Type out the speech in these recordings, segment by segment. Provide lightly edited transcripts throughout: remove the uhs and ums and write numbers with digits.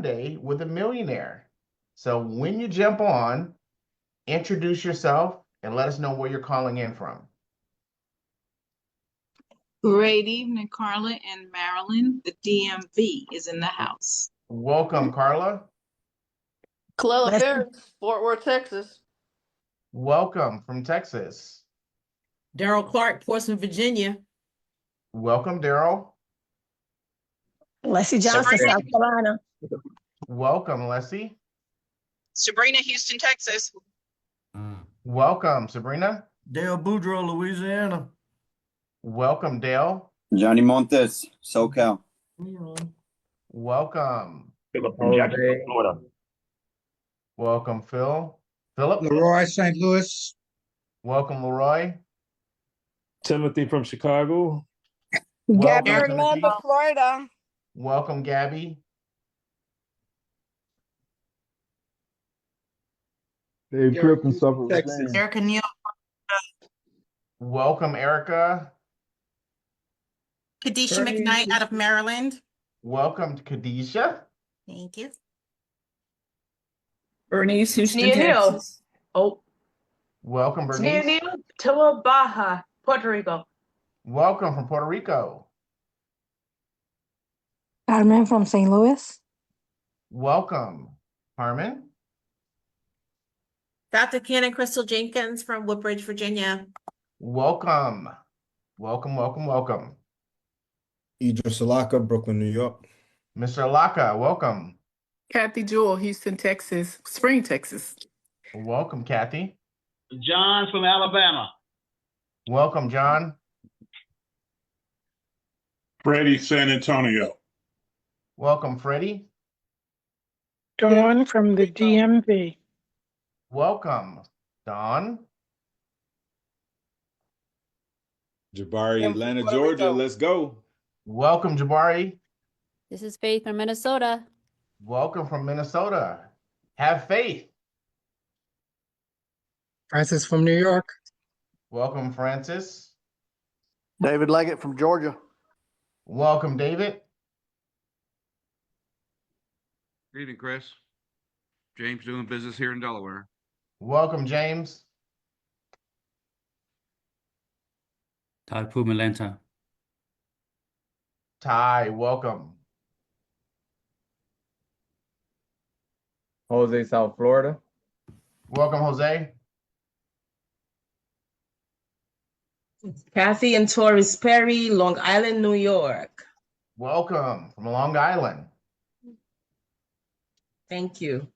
Monday with a millionaire. So when you jump on, introduce yourself and let us know where you're calling in from. Great evening, Carla and Marilyn. The DMV is in the house. Welcome, Carla. Clella Ferris, Fort Worth, Texas. Welcome from Texas. Daryl Clark, Portsmouth, Virginia. Welcome, Daryl. Leslie Johnson, Sabrina. South Carolina. Welcome, Leslie. Sabrina, Houston, Texas. Welcome, Sabrina. Dale Boudreaux, Louisiana. Welcome, Dale. Johnny Montes, SoCal. Welcome. Philip from Jacksonville, Florida. Welcome, Phil. Philip. Leroy, St. Louis. Welcome, Leroy. Timothy from Chicago. Welcome, Gabby, Orlando, Timothy. Florida. Welcome, Gabby. Dave Tripp from Suffolk, Texas. Virginia. Erica Neal. Welcome, Erica. Kadisha McKnight out of Maryland. Welcome, Khadijah. Thank you. Bernice, Houston, Nia Neal. Texas. Oh, Welcome, Nia Bernice. Neal, Toa Baja, Puerto Rico. Welcome from Puerto Rico. Carmen from St. Louis. Welcome, Harmon. Dr. Ken and Crystal Jenkins from Woodbridge, Virginia. Welcome. Welcome, welcome, welcome. Idris Alaka, Brooklyn, New York. Mr. Alaka, welcome. Kathy Jewell, Houston, Texas. Spring, Texas. Welcome, Kathy. John's from Alabama. Welcome, John. Freddie, San Antonio. Welcome, Freddie. Dawn from the DMV. Welcome, Don. Jabari, Atlanta, Georgia. Let's go. Welcome, Jabari. This is Faith from Minnesota. Welcome from Minnesota. Have faith. Francis from New York. Welcome, Francis. David Leggett from Georgia. Welcome, David. Good evening, Chris. James doing business here in Delaware. Welcome, James. Todd Pumalenta. Ty, welcome. Jose, South Florida. Welcome, Jose. Kathy and Torres Perry, Long Island, New York. Welcome from Long Island. Thank you.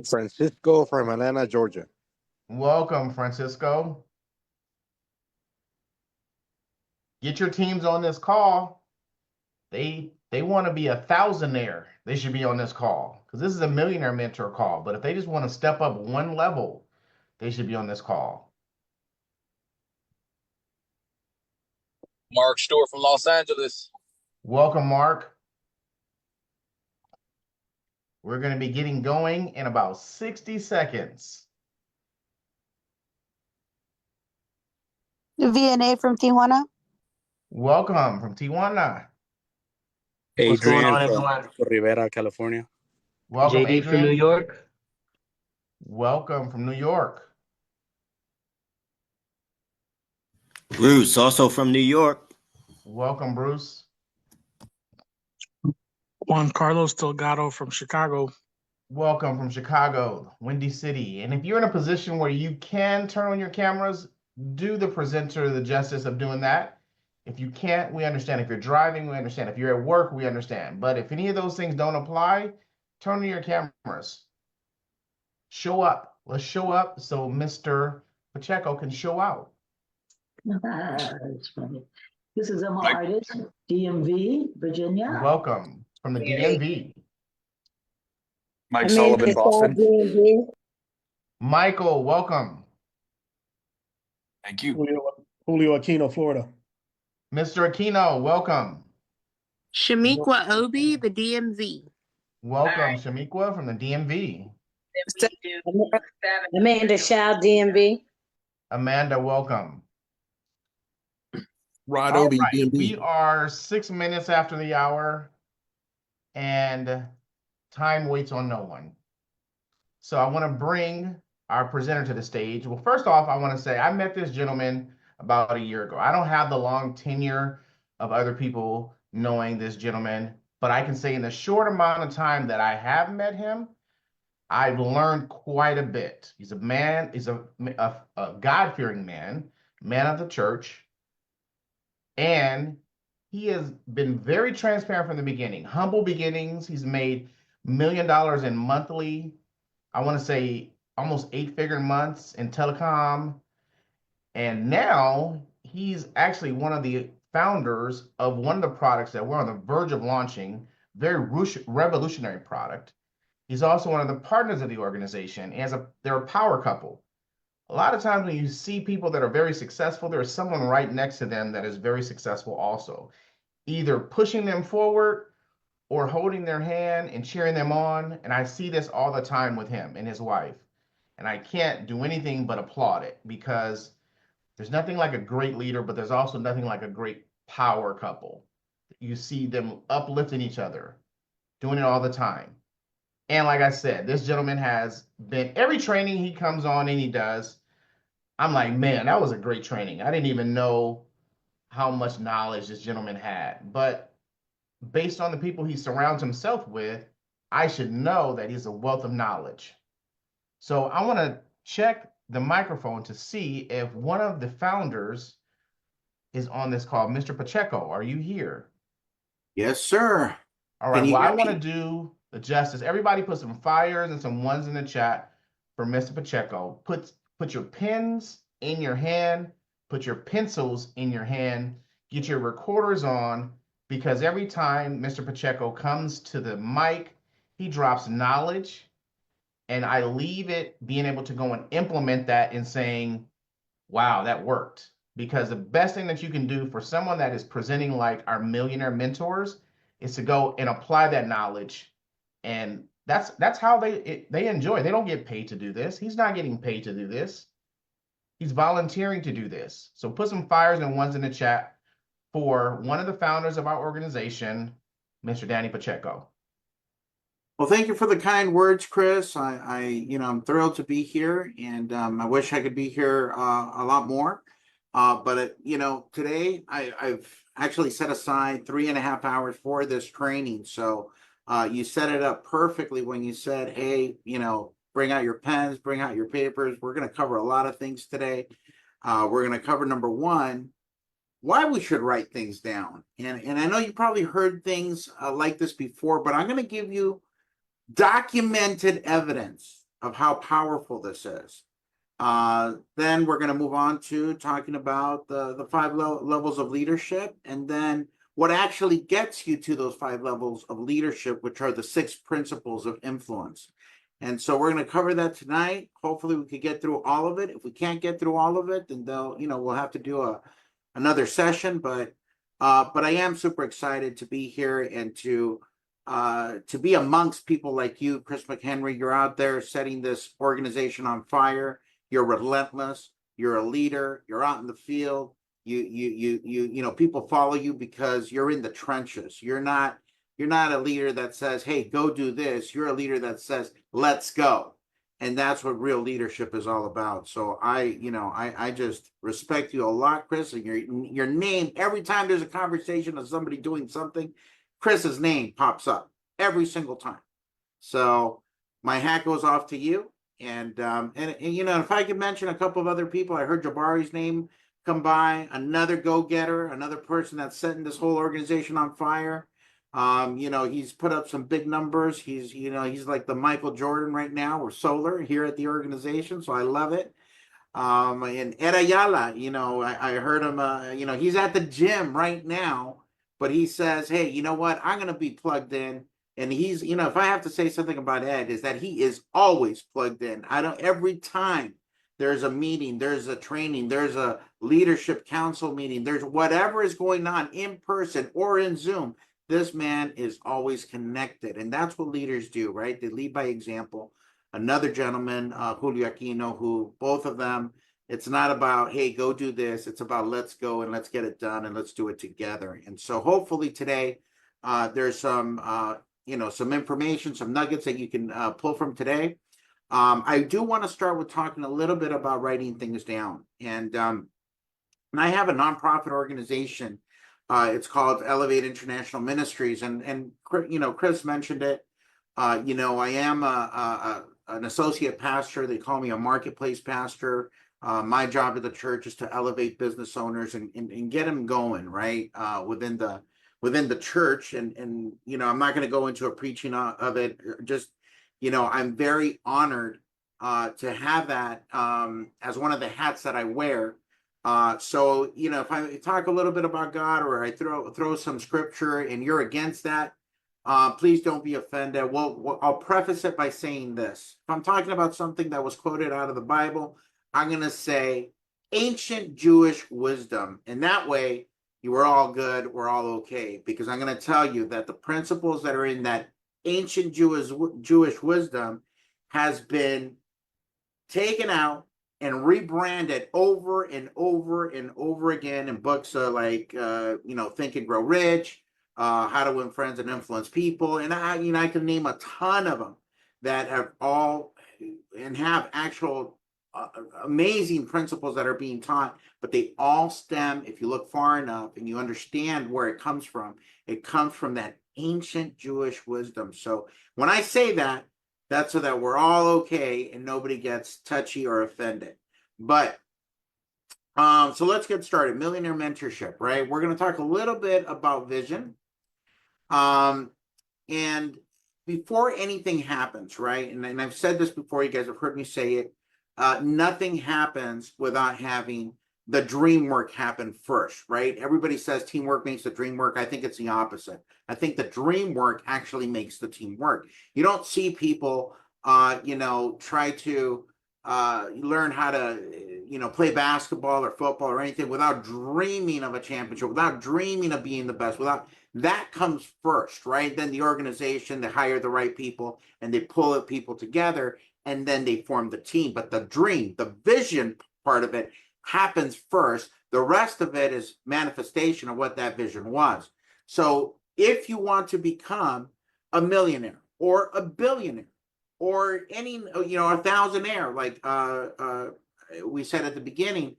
Francisco from Atlanta, Georgia. Welcome, Francisco. Get your teams on this call. They want to be a thousandaire. They should be on this call because this is a millionaire mentor call. But if they just want to step up one level, they should be on this call. Mark Stewart from Los Angeles. Welcome, Mark. We're going to be getting going in about 60 seconds. VNA from Tijuana. Welcome from Tijuana. Adrian from Rivera, California. Welcome, JD Adrian. from New York. Welcome from New York. Bruce, also from New York. Welcome, Bruce. Juan Carlos Delgado from Chicago. Welcome from Chicago, Windy City. And if you're in a position where you can turn on your cameras, do the presenter the justice of doing that. If you can't, we understand. If you're driving, we understand. If you're at work, we understand. But if any of those things don't apply, turn on your cameras. Show up. Let's show up so Mr. Pacheco can show out. That's funny. This is Emma Artist, DMV, Virginia. Welcome from the DMV. Mike Sullivan, Boston. Michael, welcome. Thank you. Julio Aquino, Florida. Mr. Aquino, welcome. Shamiqua Obi, the DMV. Welcome, Shamiqua from the DMV. Amanda Shaw, DMV. Amanda, welcome. Rod All Obi, right, DMV. we are 6 minutes after the hour. and time waits on no one. So I want to bring our presenter to the stage. Well, first off, I want to say I met this gentleman about a year ago. I don't have the long tenure of other people knowing this gentleman, but I can say in the short amount of time that I have met him, I've learned quite a bit. He's a man, he's a God-fearing man of the church, and he has been very transparent from the beginning. Humble beginnings. He's made $1 million in monthly, I want to say almost 8-figure months in telecom. And now he's actually one of the founders of one of the products that we're on the verge of launching, very revolutionary product. He's also one of the partners of the organization. They're a power couple. A lot of times when you see people that are very successful, there is someone right next to them that is very successful also, either pushing them forward or holding their hand and cheering them on. And I see this all the time with him and his wife. And I can't do anything but applaud it, because there's nothing like a great leader, but there's also nothing like a great power couple. You see them uplifting each other, doing it all the time. And like I said, this gentleman has been, every training he comes on and he does, I'm like, man, that was a great training. I didn't even know how much knowledge this gentleman had. But based on the people he surrounds himself with, I should know that he's a wealth of knowledge. So I want to check the microphone to see if one of the founders is on this call. Mr. Pacheco, are you here? Yes, sir. All right, well, I want to do the justice. Everybody put some fires and some ones in the chat for Mr. Pacheco. Put your pens in your hand, put your pencils in your hand, get your recorders on, because every time Mr. Pacheco comes to the mic, he drops knowledge, and I leave it being able to go and implement that and saying, wow, that worked. Because the best thing that you can do for someone that is presenting like our millionaire mentors is to go and apply that knowledge. And that's how they enjoy. They don't get paid to do this. He's not getting paid to do this. He's volunteering to do this. So put some fires and ones in the chat for one of the founders of our organization, Mr. Danny Pacheco. Well, thank you for the kind words, Chris. I'm thrilled to be here, and I wish I could be here a lot more. But today I've actually set aside 3.5 hours for this training. So you set it up perfectly when you said, hey, bring out your pens, bring out your papers. We're going to cover a lot of things today. We're going to cover, number one, why we should write things down. And I know you probably heard things like this before, but I'm going to give you documented evidence of how powerful this is. Then we're going to move on to talking about the 5 levels of leadership, and then what actually gets you to those 5 levels of leadership, which are the 6 principles of influence. And so we're going to cover that tonight. Hopefully we could get through all of it. If we can't get through all of it, then we'll have to do another session. But I am super excited to be here and to be amongst people like you, Chris McHenry. You're out there setting this organization on fire. You're relentless. You're a leader. You're out in the field. People follow you because you're in the trenches. You're not a leader that says, hey, go do this. You're a leader that says, let's go. And that's what real leadership is all about. So I just respect you a lot, Chris. And your name, every time there's a conversation of somebody doing something, Chris's name pops up every single time. So my hat goes off to you. And if I could mention a couple of other people, I heard Jabari's name come by, another go-getter, another person that's setting this whole organization on fire. He's put up some big numbers. He's like the Michael Jordan right now, or solar here at the organization. So I love it. And Ed Ayala, I heard him, he's at the gym right now, but he says, hey, you know what? I'm going to be plugged in. And he's, if I have to say something about Ed, is that he is always plugged in. Every time there's a meeting, there's a training, there's a leadership council meeting, there's whatever is going on in person or in Zoom, this man is always connected. And that's what leaders do, right? They lead by example. Another gentleman, Julio Aquino, who both of them, it's not about, hey, go do this. It's about let's go and let's get it done and let's do it together. And so hopefully today there's some some information, some nuggets that you can pull from today. I do want to start with talking a little bit about writing things down. And I have a nonprofit organization. It's called Elevate International Ministries. And Chris mentioned it. I am an associate pastor. They call me a marketplace pastor. My job at the church is to elevate business owners and get them going, right, within the church. And I'm not going to go into a preaching of it. Just, I'm very honored to have that as one of the hats that I wear. So, if I talk a little bit about God, or I throw some scripture and you're against that, please don't be offended. I'll preface it by saying this. If I'm talking about something that was quoted out of the Bible, I'm going to say ancient Jewish wisdom. And that way, you are all good. We're all okay. Because I'm going to tell you that the principles that are in that ancient Jewish wisdom has been taken out and rebranded over and over and over again in books like Think and Grow Rich, How to Win Friends and Influence People, and I can name a ton of them that have all and have actual amazing principles that are being taught, but they all stem, if you look far enough and you understand where it comes from that ancient Jewish wisdom. So when I say that, that's so that we're all okay and nobody gets touchy or offended. But so let's get started. Millionaire mentorship, right? We're going to talk a little bit about vision. And before anything happens, right? And I've said this before, you guys have heard me say it. Nothing happens without having the dream work happen first, right? Everybody says teamwork makes the dream work. I think it's the opposite. I think the dream work actually makes the team work. You don't see people, try to learn how to, play basketball or football or anything without dreaming of a championship, without dreaming of being the best, that comes first, right? Then the organization, they hire the right people and they pull people together and then they form the team. But the dream, the vision part of it happens first. The rest of it is manifestation of what that vision was. So if you want to become a millionaire or a billionaire or any, a thousandaire, like we said at the beginning,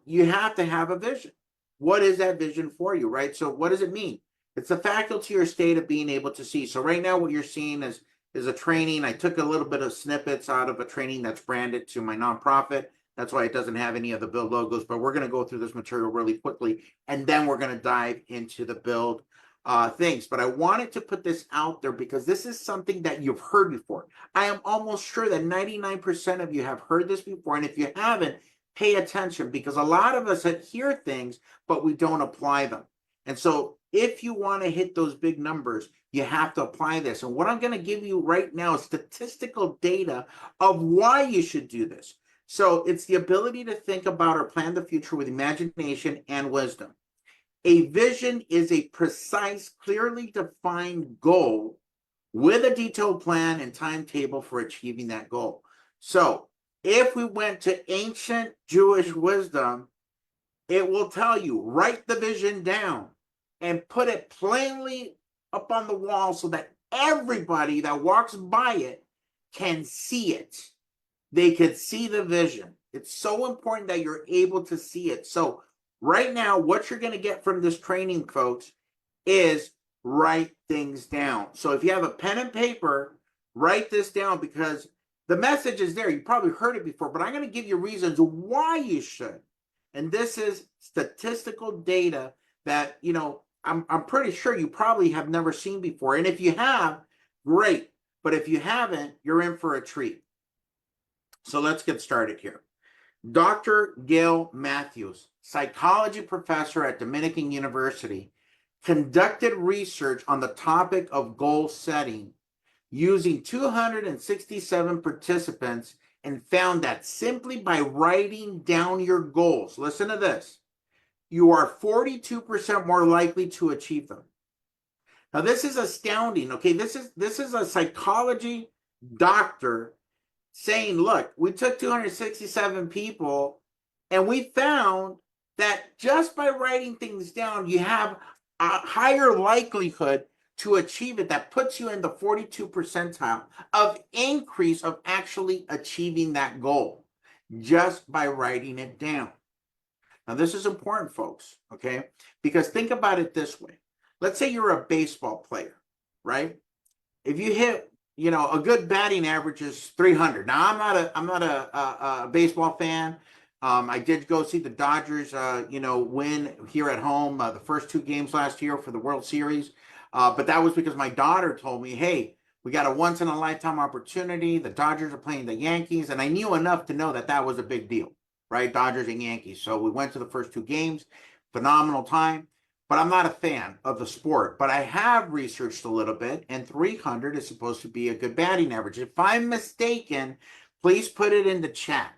you have to have a vision. What is that vision for you, right? So what does it mean? It's the faculty or state of being able to see. So right now what you're seeing is a training. I took a little bit of snippets out of a training that's branded to my nonprofit. That's why it doesn't have any of the BYLD logos, but we're going to go through this material really quickly, and then we're going to dive into the BYLD things. But I wanted to put this out there because this is something that you've heard before. I am almost sure that 99% of you have heard this before, and if you haven't, pay attention, because a lot of us hear things, but we don't apply them. And so if you want to hit those big numbers, you have to apply this. And what I'm going to give you right now is statistical data of why you should do this. So it's the ability to think about or plan the future with imagination and wisdom. A vision is a precise, clearly defined goal with a detailed plan and timetable for achieving that goal. So if we went to ancient Jewish wisdom, it will tell you, write the vision down and put it plainly up on the wall so that everybody that walks by it can see it. They could see the vision. It's so important that you're able to see it. So right now, what you're going to get from this training, folks, is write things down. So if you have a pen and paper, write this down, because the message is there. You probably heard it before, but I'm going to give you reasons why you should. And this is statistical data that, I'm pretty sure you probably have never seen before. And if you have, great. But if you haven't, you're in for a treat. So let's get started here. Dr. Gail Matthews, psychology professor at Dominican University, conducted research on the topic of goal setting using 267 participants and found that simply by writing down your goals, listen to this, you are 42% more likely to achieve them. Now, this is astounding, okay? This is a psychology doctor saying, look, we took 267 people and we found that just by writing things down, you have a higher likelihood to achieve it that puts you in the 42 percentile of increase of actually achieving that goal just by writing it down. Now, this is important, folks, okay? Because think about it this way. Let's say you're a baseball player, right? If you hit, you know, a good batting average is 300. Now, I'm not a baseball fan. I did go see the Dodgers, you know, win here at home the first 2 games last year for the World Series. But that was because my daughter told me, hey, we got a once-in-a-lifetime opportunity. The Dodgers are playing the Yankees. And I knew enough to know that that was a big deal, right? Dodgers and Yankees. So we went to the first 2 games. Phenomenal time. But I'm not a fan of the sport. But I have researched a little bit, and 300 is supposed to be a good batting average. If I'm mistaken, please put it in the chat.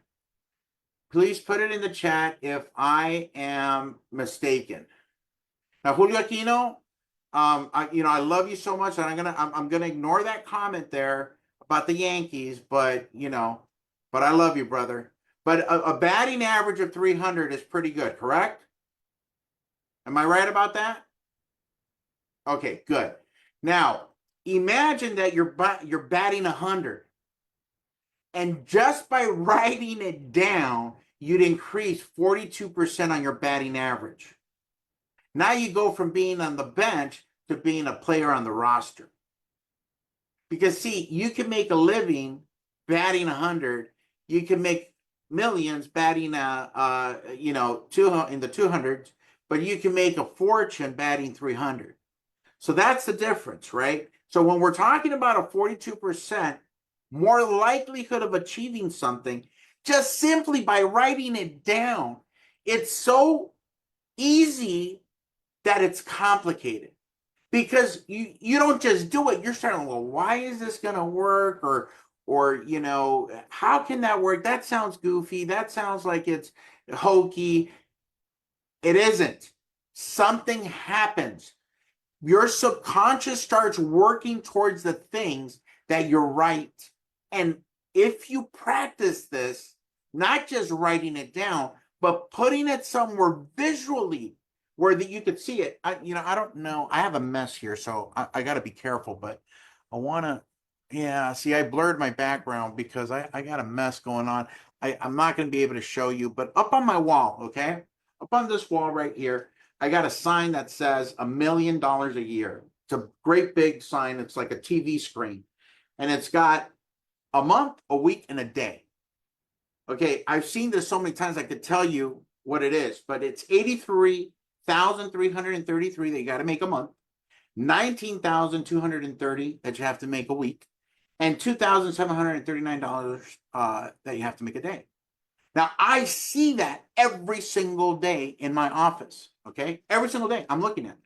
Please put it in the chat if I am mistaken. Now, Julio Aquino, I love you so much, and I'm gonna ignore that comment there about the Yankees, but but I love you, brother. But a batting average of 300 is pretty good, correct? Am I right about that? Okay, good. Now, imagine that you're batting 100, and just by writing it down, you'd increase 42% on your batting average. Now you go from being on the bench to being a player on the roster. Because see, you can make a living batting 100. You can make millions batting, in the 200s, but you can make a fortune batting 300. So that's the difference, right? So when we're talking about a 42% more likelihood of achieving something, just simply by writing it down, it's so easy that it's complicated. Because you don't just do it. You're starting, well, why is this going to work? Or how can that work? That sounds goofy. That sounds like it's hokey. It isn't. Something happens. Your subconscious starts working towards the things that you're right. And if you practice this, not just writing it down, but putting it somewhere visually where that you could see it. I don't know. I have a mess here, so I got to be careful, but I want to, see, I blurred my background because I got a mess going on. I'm not going to be able to show you, but up on my wall, okay? Up on this wall right here, I got a sign that says $1 million a year. It's a great big sign. It's like a TV screen, and it's got a month, a week, and a day. Okay, I've seen this so many times I could tell you what it is, but it's 83,333 that you got to make a month, 19,230 that you have to make a week, and $2,739 that you have to make a day. Now, I see that every single day in my office, okay? Every single day, I'm looking at it.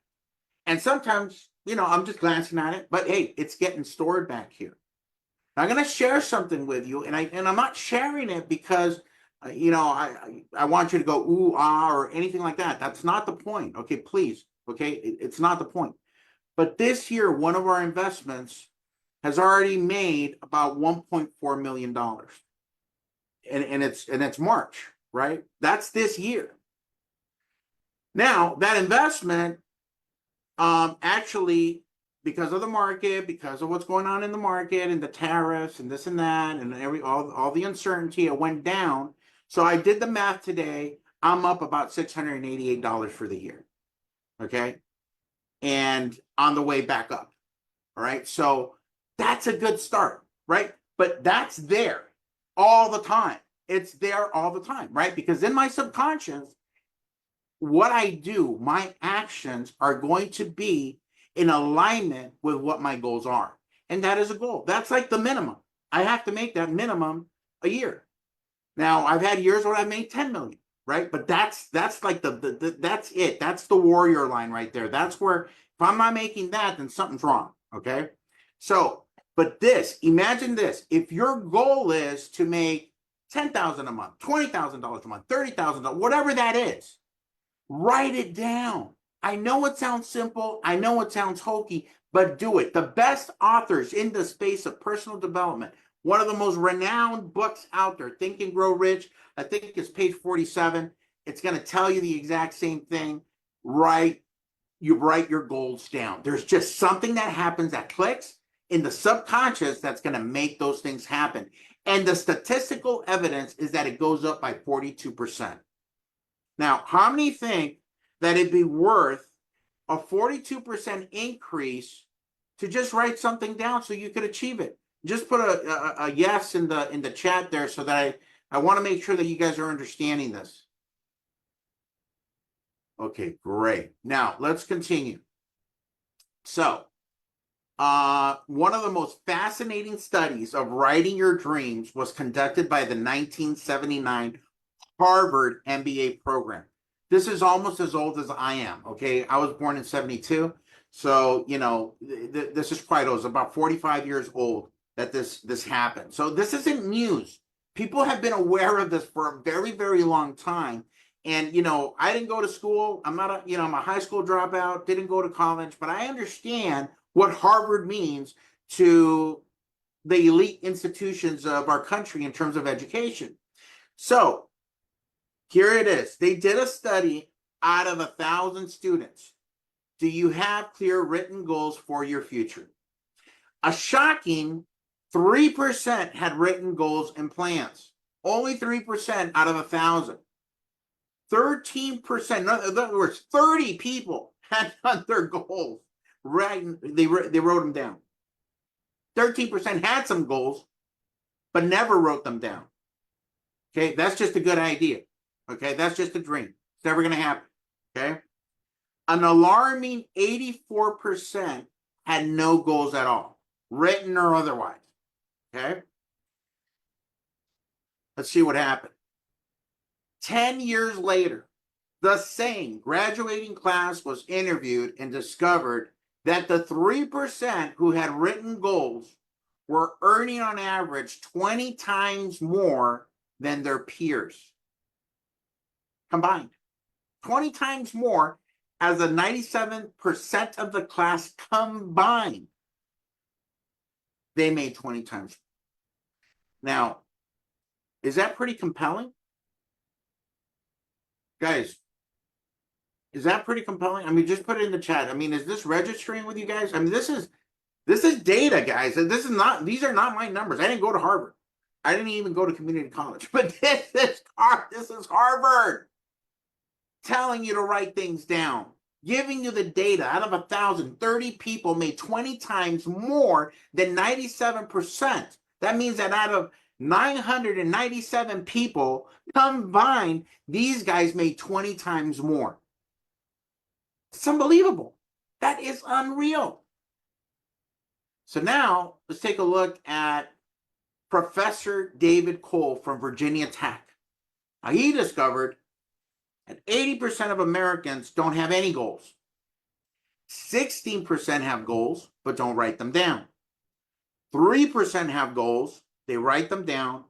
And sometimes, I'm just glancing at it, but hey, it's getting stored back here. Now, I'm going to share something with you, and I'm not sharing it because, I want you to go, ooh, ah, or anything like that. That's not the point, okay? Please, okay? It's not the point. But this year, one of our investments has already made about $1.4 million. And it's March, right? That's this year. Now, that investment, actually, because of the market, because of what's going on in the market and the tariffs and this and that and all the uncertainty, it went down. So I did the math today. I'm up about $688 for the year. Okay. And on the way back up. All right. So that's a good start, right? But that's there all the time. It's there all the time, right? Because in my subconscious, what I do, my actions are going to be in alignment with what my goals are. And that is a goal. That's like the minimum. I have to make that minimum a year. Now, I've had years where I made 10 million, right? But that's like that's it. That's the warrior line right there. That's where if I'm not making that, then something's wrong, okay? So, but imagine this. If your goal is to make $10,000 a month, $20,000 a month, $30,000, whatever that is, write it down. I know it sounds simple. I know it sounds hokey, but do it. The best authors in the space of personal development, one of the most renowned books out there, Think and Grow Rich, I think it's page 47. It's going to tell you the exact same thing. Write you write your goals down. There's just something that happens that clicks in the subconscious that's going to make those things happen. And the statistical evidence is that it goes up by 42%. Now, how many think that it'd be worth a 42% increase to just write something down so you could achieve it? Just put a yes in the chat there so that I want to make sure that you guys are understanding this. Okay, great. Now let's continue. So, one of the most fascinating studies of writing your dreams was conducted by the 1979 Harvard MBA program. This is almost as old as I am, okay? I was born in 72. So, you know, this is quite old. It's about 45 years old that this happened. So this isn't news. People have been aware of this for a very, very long time. And, you know, I didn't go to school. I'm I'm a high school dropout, didn't go to college, but I understand what Harvard means to the elite institutions of our country in terms of education. So here it is. They did a study out of 1,000 students. Do you have clear written goals for your future? A shocking 3% had written goals and plans. Only 3% out of 1,000. 13%, in other words, 30 people had done their goals. Right, they wrote them down. 13% had some goals, but never wrote them down. Okay, that's just a good idea. Okay, that's just a dream. It's never going to happen. Okay, an alarming 84% had no goals at all, written or otherwise. Okay, let's see what happened. 10 years later, the same graduating class was interviewed and discovered that the 3% who had written goals were earning on average 20 times more than their peers combined. 20 times more as a 97% of the class combined. They made 20 times. Now, is that pretty compelling? Guys, is that pretty compelling? I mean, just put it in the chat. I mean, is this registering with you guys? I mean, this is data, guys. These are not my numbers. I didn't go to Harvard. I didn't even go to community college. But this is Harvard telling you to write things down, giving you the data. Out of 1,000, 30 people made 20 times more than 97%. That means that out of 997 people combined, these guys made 20 times more. It's unbelievable. That is unreal. So now let's take a look at Professor David Cole from Virginia Tech. Now, he discovered that 80% of Americans don't have any goals. 16% have goals, but don't write them down. 3% have goals, they write them down,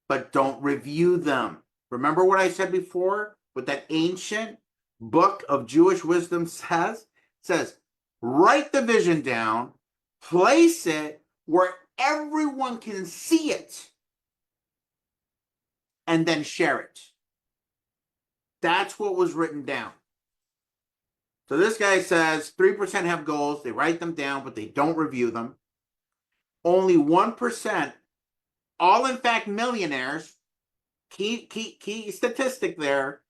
but don't review them. Remember what I said before? What that ancient book of Jewish wisdom says? It says, write the vision down, place it where everyone can see it, and then share it. That's what was written down. So this guy says 3% have goals, they write them down, but they don't review them. Only 1%, all in fact millionaires, key statistic there,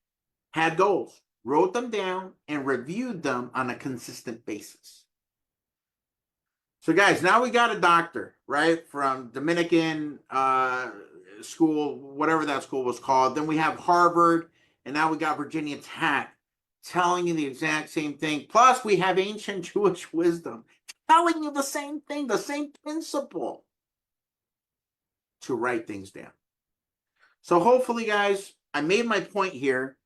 had goals, wrote them down, and reviewed them on a consistent basis. So guys, now we got a doctor, right, from Dominican school, whatever that school was called. Then we have Harvard, and now we got Virginia Tech telling you the exact same thing. Plus, we have ancient Jewish wisdom telling you the same thing, the same principle, to write things down. So hopefully, guys, I made my point here.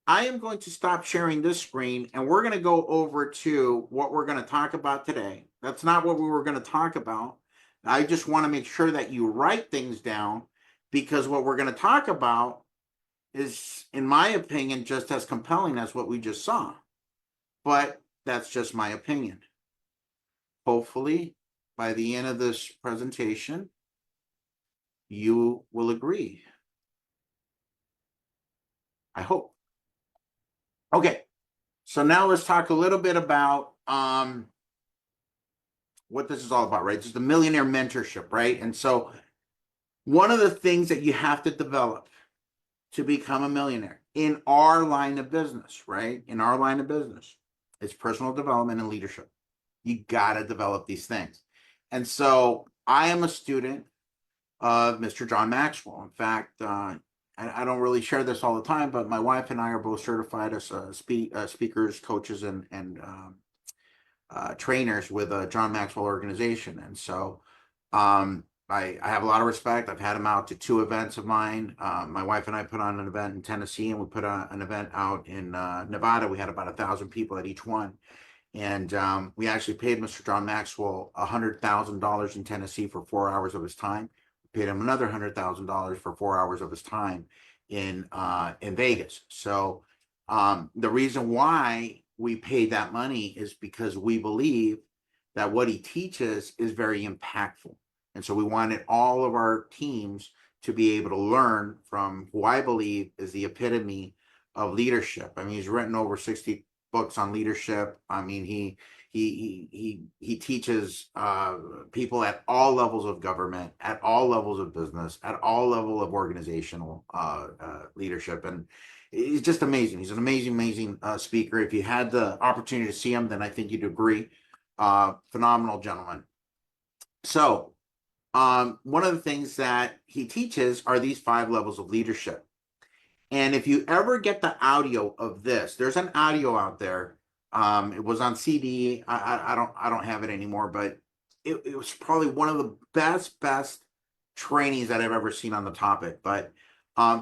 I am going to stop sharing this screen, and we're going to go over to what we're going to talk about today. That's not what we were going to talk about. I just want to make sure that you write things down, because what we're going to talk about is, in my opinion, just as compelling as what we just saw. But that's just my opinion. Hopefully, by the end of this presentation, you will agree. I hope. Okay, So now let's talk a little bit about what this is all about, right? This is the Millionaire Mentorship, right? And so one of the things that you have to develop to become a millionaire in our line of business, right? In our line of business, it's personal development and leadership. You got to develop these things. And so I am a student of Mr. John Maxwell. In fact, I don't really share this all the time, but my wife and I are both certified as speakers, coaches, and trainers with a John Maxwell organization. And so I have a lot of respect. I've had him out to 2 events of mine. My wife and I put on an event in Tennessee, and we put on an event out in Nevada. We had about 1,000 people at each one. And we actually paid Mr. John Maxwell $100,000 in Tennessee for 4 hours of his time. We paid him another $100,000 for 4 hours of his time in Vegas. So the reason why we paid that money is because we believe that what he teaches is very impactful. And so we wanted all of our teams to be able to learn from who I believe is the epitome of leadership. I mean, he's written over 60 books on leadership. I mean, he teaches people at all levels of government, at all levels of business, at all level of organizational leadership. And he's just amazing. He's an amazing speaker. If you had the opportunity to see him, then I think you'd agree. Phenomenal gentleman. So one of the things that he teaches are these 5 levels of leadership. And if you ever get the audio of this, there's an audio out there. It was on CD. I don't have it anymore, but it was probably one of the best trainings that I've ever seen on the topic. But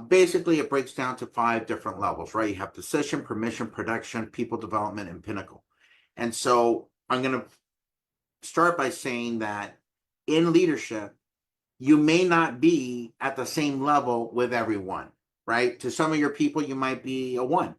basically, it breaks down to 5 different levels, right? You have position, permission, production, people development, and pinnacle. And so I'm going to start by saying that in leadership, you may not be at the same level with everyone, right? To some of your people, you might be a 1,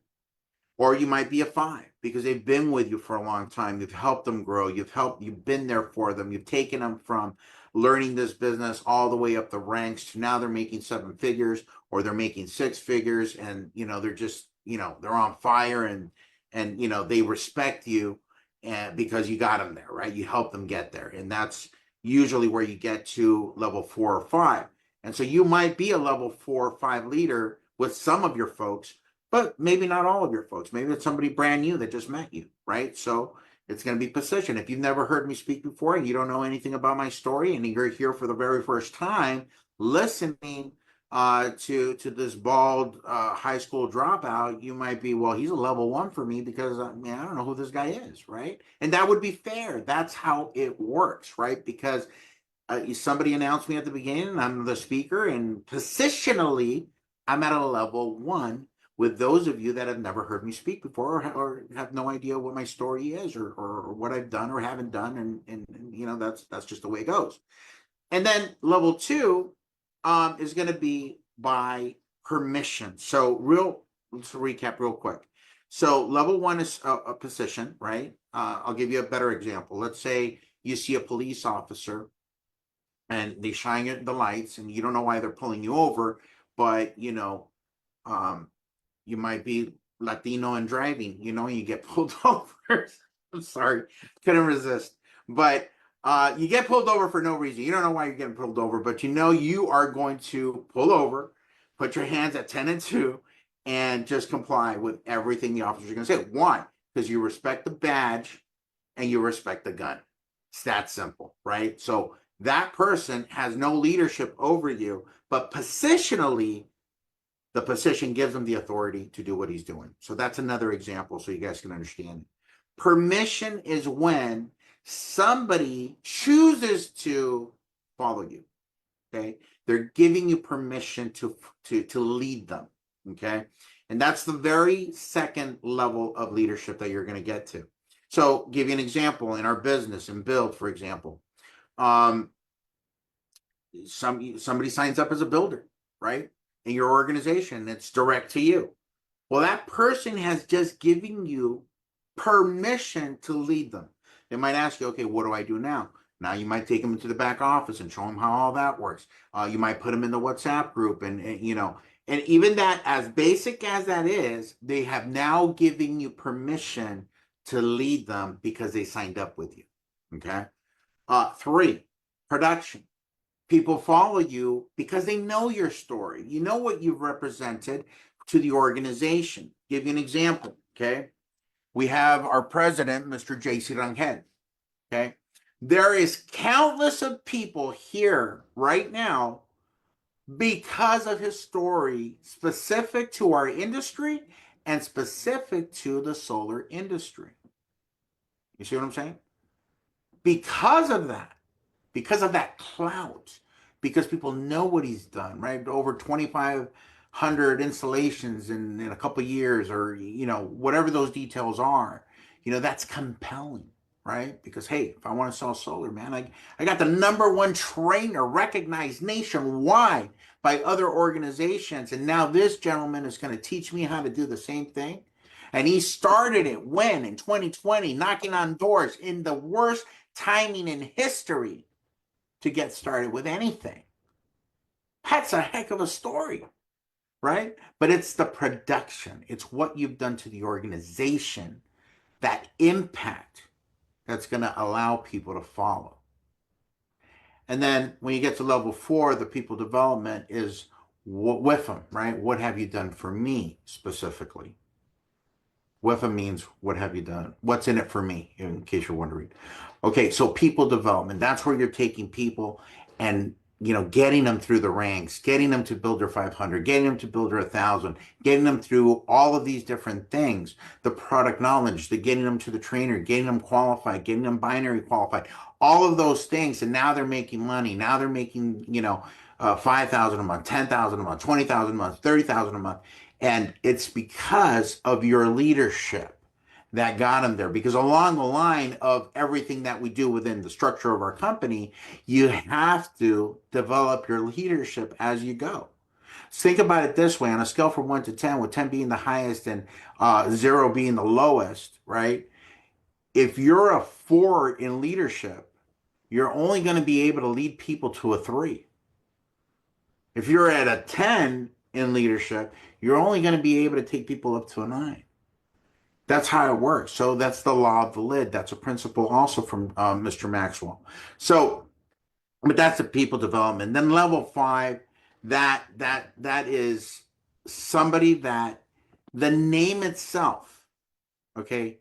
or you might be a 5 because they've been with you for a long time. You've helped them grow. You've been there for them. You've taken them from learning this business all the way up the ranks to now they're making 7 figures, or they're making 6 figures, and they're just they're on fire, and they respect you, and because you got them there, right? You help them get there, and that's usually where you get to level 4 or 5. And so you might be a level 4 or 5 leader with some of your folks, but maybe not all of your folks. Maybe it's somebody brand new that just met you, right? So it's going to be position. If you've never heard me speak before and you don't know anything about my story, and you're here for the very first time listening to this bald high school dropout, you might be, well, he's a level 1 for me because I don't know who this guy is, right? And that would be fair. That's how it works, right? Because somebody announced me at the beginning, I'm the speaker, and positionally, I'm at a level 1 with those of you that have never heard me speak before, or have no idea what my story is, or what I've done or haven't done, and that's just the way it goes. And then level 2 is going to be by permission. So let's recap real quick. So level 1 is a position, right? I'll give you a better example. Let's say you see a police officer and they shine the lights, and you don't know why they're pulling you over, but you might be Latino and driving, you get pulled over. I'm sorry, couldn't resist. But you get pulled over for no reason. You don't know why you're getting pulled over, but you are going to pull over, put your hands at 10 and 2, and just comply with everything the officers are going to say. Why? Because you respect the badge and you respect the gun. It's that simple, right? So that person has no leadership over you, but positionally, the position gives him the authority to do what he's doing. So that's another example so you guys can understand. Permission is when somebody chooses to follow you, okay? They're giving you permission to lead them, okay? And that's the very second level of leadership that you're going to get to. So give you an example in our business, in BYLD, for example. Somebody signs up as a builder, right? In your organization, it's direct to you. Well, that person has just given you permission to lead them. They might ask you, okay, what do I do now? Now you might take them into the back office and show them how all that works. You might put them in the WhatsApp group and you know, and even that, as basic as that is, they have now given you permission to lead them because they signed up with you. Okay. 3, production. People follow you because they know your story. You know what you've represented to the organization. Give you an example. Okay. We have our president, Mr. JC Rangel. Okay. There is countless of people here right now because of his story specific to our industry and specific to the solar industry. You see what I'm saying? Because of that clout, because people know what he's done, right? Over 2,500 installations in a couple of years, or, you know, whatever those details are, you know, that's compelling. Right? Because, hey, if I want to sell solar, man, I got the #1 trainer recognized nationwide by other organizations. And now this gentleman is going to teach me how to do the same thing. And he started it when? In 2020, knocking on doors in the worst timing in history to get started with anything. That's a heck of a story, right? But it's the production. It's what you've done to the organization, that impact, that's going to allow people to follow. And then when you get to level 4, the people development is with them, right? What have you done for me specifically? With them means what have you done? What's in it for me, in case you're wondering. Okay, so people development, that's where you're taking people and, you know, getting them through the ranks, getting them to builder 500, getting them to builder 1,000, getting them through all of these different things, the product knowledge, the getting them to the trainer, getting them qualified, getting them binary qualified, all of those things. And now they're making money. Now they're making, you know, 5,000 a month, 10,000 a month, 20,000 a month, 30,000 a month. And it's because of your leadership that got them there. Because along the line of everything that we do within the structure of our company, you have to develop your leadership as you go. Think about it this way: on a scale from 1 to 10, with 10 being the highest and 0 being the lowest, right? If you're a 4 in leadership, you're only going to be able to lead people to a 3. If you're at a 10 in leadership, you're only going to be able to take people up to a 9. That's how it works. So that's the law of the lid. That's a principle also from Mr. Maxwell. So, but that's the people development. Then level 5, that is somebody that the name itself, okay,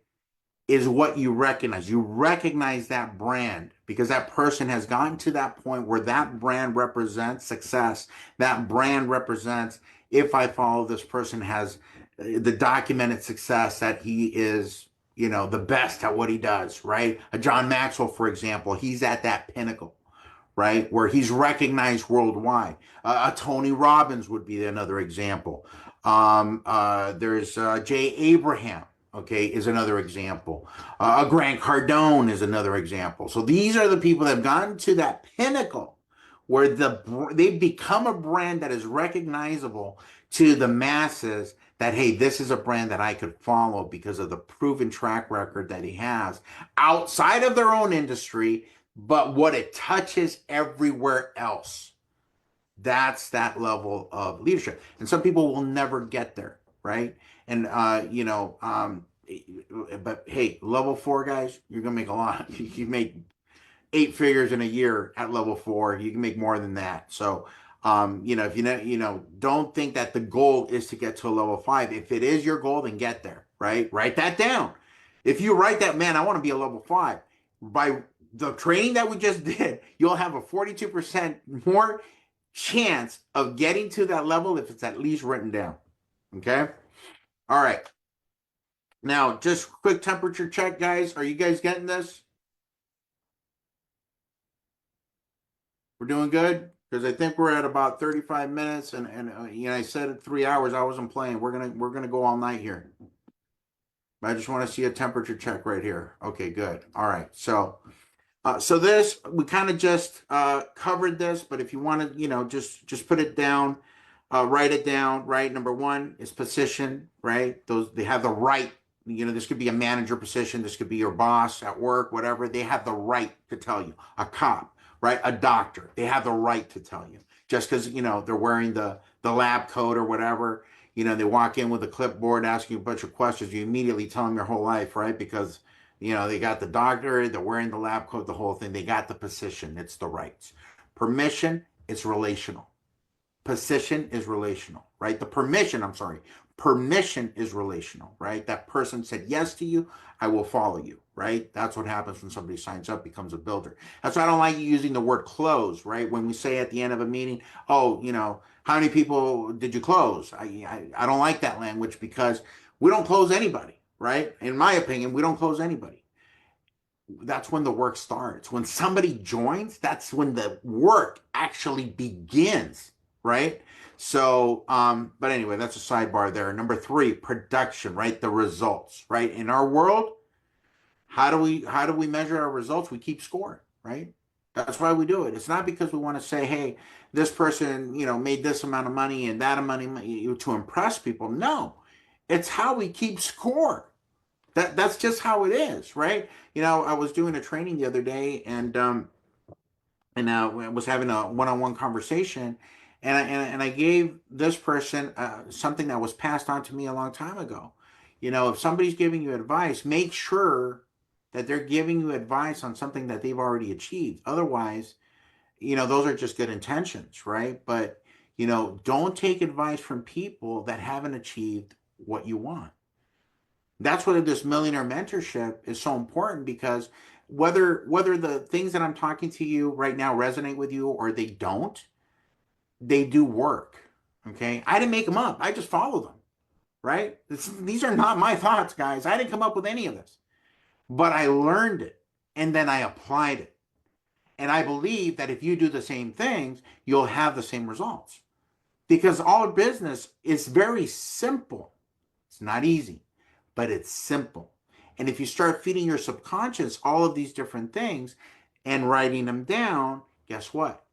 is what you recognize. You recognize that brand because that person has gotten to that point where that brand represents success. That brand represents, if I follow this person, has the documented success that he is, you know, the best at what he does, right? A John Maxwell, for example, he's at that pinnacle, right? Where he's recognized worldwide. A Tony Robbins would be another example. There's Jay Abraham, okay, is another example. A Grant Cardone is another example. So these are the people that have gotten to that pinnacle where they've become a brand that is recognizable to the masses, that, hey, this is a brand that I could follow because of the proven track record that he has outside of their own industry, but what it touches everywhere else. That's that level of leadership. And some people will never get there, right? And, you know, but hey, level 4 guys, you're going to make a lot. You make 8 figures in a year at level 4. You can make more than that. So, you know, if you know, don't think that the goal is to get to a level 5. If it is your goal, then get there, right? Write that down. If you write that, man, I want to be a level 5. By the training that we just did, you'll have a 42% more chance of getting to that level if it's at least written down. Okay. All right. Now, just quick temperature check, guys. Are you guys getting this? We're doing good? Because I think we're at about 35 minutes, and you know, I said it 3 hours. I wasn't playing. We're gonna go all night here. But I just want to see a temperature check right here. Okay, good. All right. So, so this we kind of just covered this, but if you want to, you know, just put it down, write it down. Right. Number 1 is position. Right. Those they have the right this could be a manager position, this could be your boss at work, whatever. They have the right to tell you. A cop, right? A doctor, they have the right to tell you. Just because, they're wearing the lab coat or whatever, they walk in with a clipboard asking you a bunch of questions, you immediately tell them your whole life, right? Because, they got the doctor, they're wearing the lab coat, the whole thing. They got the position. It's the rights. Permission, it's relational. Position is relational, right? Permission is relational, right? That person said yes to you, I will follow you, right? That's what happens when somebody signs up, becomes a builder. That's why I don't like you using the word close, right? When we say at the end of a meeting, oh, how many people did you close? I don't like that language because we don't close anybody, right? In my opinion, we don't close anybody. That's when the work starts. When somebody joins, that's when the work actually begins, right? So, but anyway, that's a sidebar there. Number 3, production, right? The results, right? In our world, how do we measure our results? We keep score, right? That's why we do it. It's not because we want to say, hey, this person, made this amount of money and that amount of money to impress people. No, it's how we keep score. That's just how it is, right? I was doing a training the other day and was having a one-on-one conversation, and I gave this person something that was passed on to me a long time ago. If somebody's giving you advice, make sure that they're giving you advice on something that they've already achieved. Otherwise, those are just good intentions, right? But, don't take advice from people that haven't achieved what you want. That's why this millionaire mentorship is so important, because whether the things that I'm talking to you right now resonate with you or they don't, they do work. Okay. I didn't make them up. I just follow them, right? These are not my thoughts, guys. I didn't come up with any of this, but I learned it and then I applied it. And I believe that if you do the same things, you'll have the same results, because all business is very simple. It's not easy, but it's simple. And if you start feeding your subconscious all of these different things and writing them down, guess what?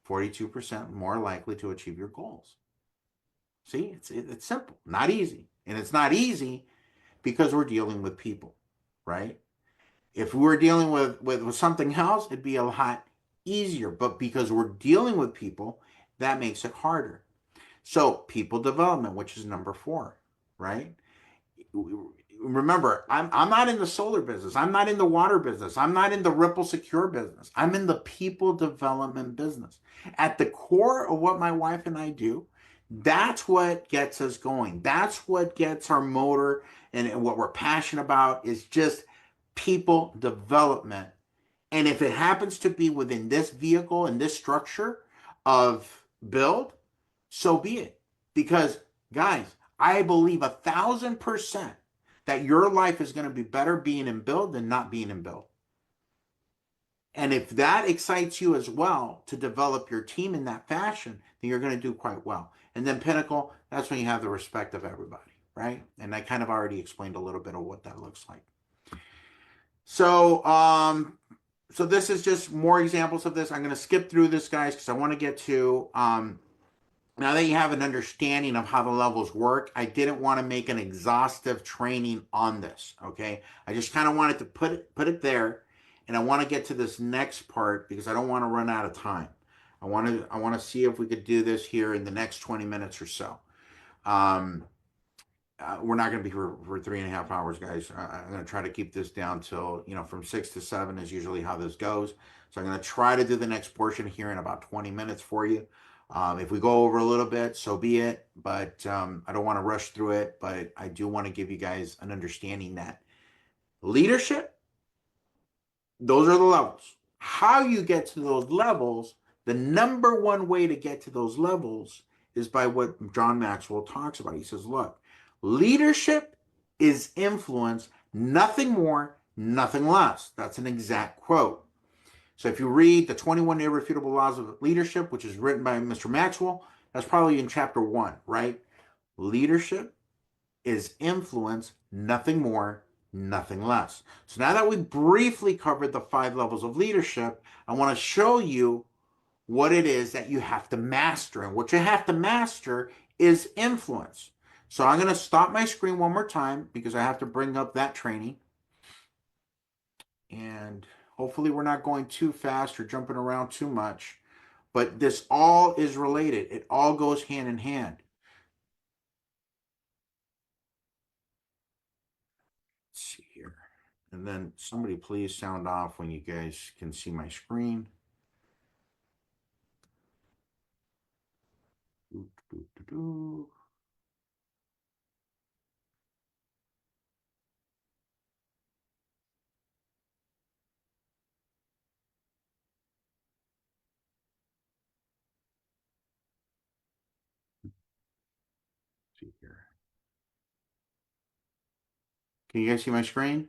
42% more likely to achieve your goals. See, it's simple, not easy. And it's not easy because we're dealing with people, right? If we were dealing with something else, it'd be a lot easier. But because we're dealing with people, that makes it harder. So people development, which is number 4, right? Remember, I'm not in the solar business. I'm not in the water business. I'm not in the Ripple Secure business. I'm in the people development business. At the core of what my wife and I do, that's what gets us going. That's what gets our motor, and what we're passionate about is just people development. And if it happens to be within this vehicle and this structure of BYLD, so be it. Because, guys, I believe 1,000% that your life is going to be better being in BYLD than not being in BYLD. And if that excites you as well to develop your team in that fashion, then you're going to do quite well. And then Pinnacle, that's when you have the respect of everybody, right? And I kind of already explained a little bit of what that looks like. So, so this is just more examples of this. I'm going to skip through this, guys, because I want to get to, now that you have an understanding of how the levels work, I didn't want to make an exhaustive training on this, okay? I just kind of wanted to put it there, and I want to get to this next part because I don't want to run out of time. I want to see if we could do this here in the next 20 minutes or so. We're not going to be here for 3.5 hours, guys. I'm going to try to keep this down till, from 6 to 7 is usually how this goes. So I'm going to try to do the next portion here in about 20 minutes for you. If we go over a little bit, so be it. But I don't want to rush through it. But I do want to give you guys an understanding that leadership, those are the levels. How you get to those levels, the number one way to get to those levels is by what John Maxwell talks about. He says, look, leadership is influence, nothing more, nothing less. That's an exact quote. So if you read the 21 Irrefutable Laws of Leadership, which is written by Mr. Maxwell, that's probably in chapter 1, right? Leadership is influence, nothing more, nothing less. So now that we briefly covered the 5 levels of leadership, I want to show you what it is that you have to master. And what you have to master is influence. So I'm going to stop my screen one more time because I have to bring up that training. And hopefully we're not going too fast or jumping around too much. But this all is related. It all goes hand in hand. Let's see here. And then somebody please sound off when you guys can see my screen. See here. Can you guys see my screen?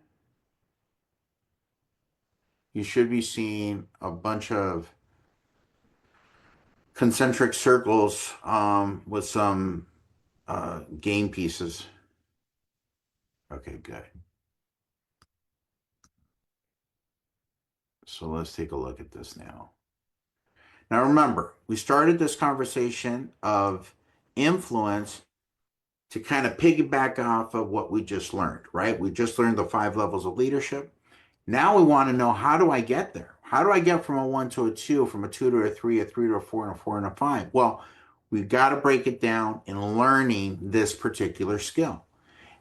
You should be seeing a bunch of concentric circles with some game pieces. Okay, good. So let's take a look at this now. Now remember, we started this conversation of influence to kind of piggyback off of what we just learned, right? We just learned the 5 levels of leadership. Now we want to know, how do I get there? How do I get from a 1 to a 2, from a 2 to a 3 to a 4, and a 4 and a 5? Well, we've got to break it down in learning this particular skill.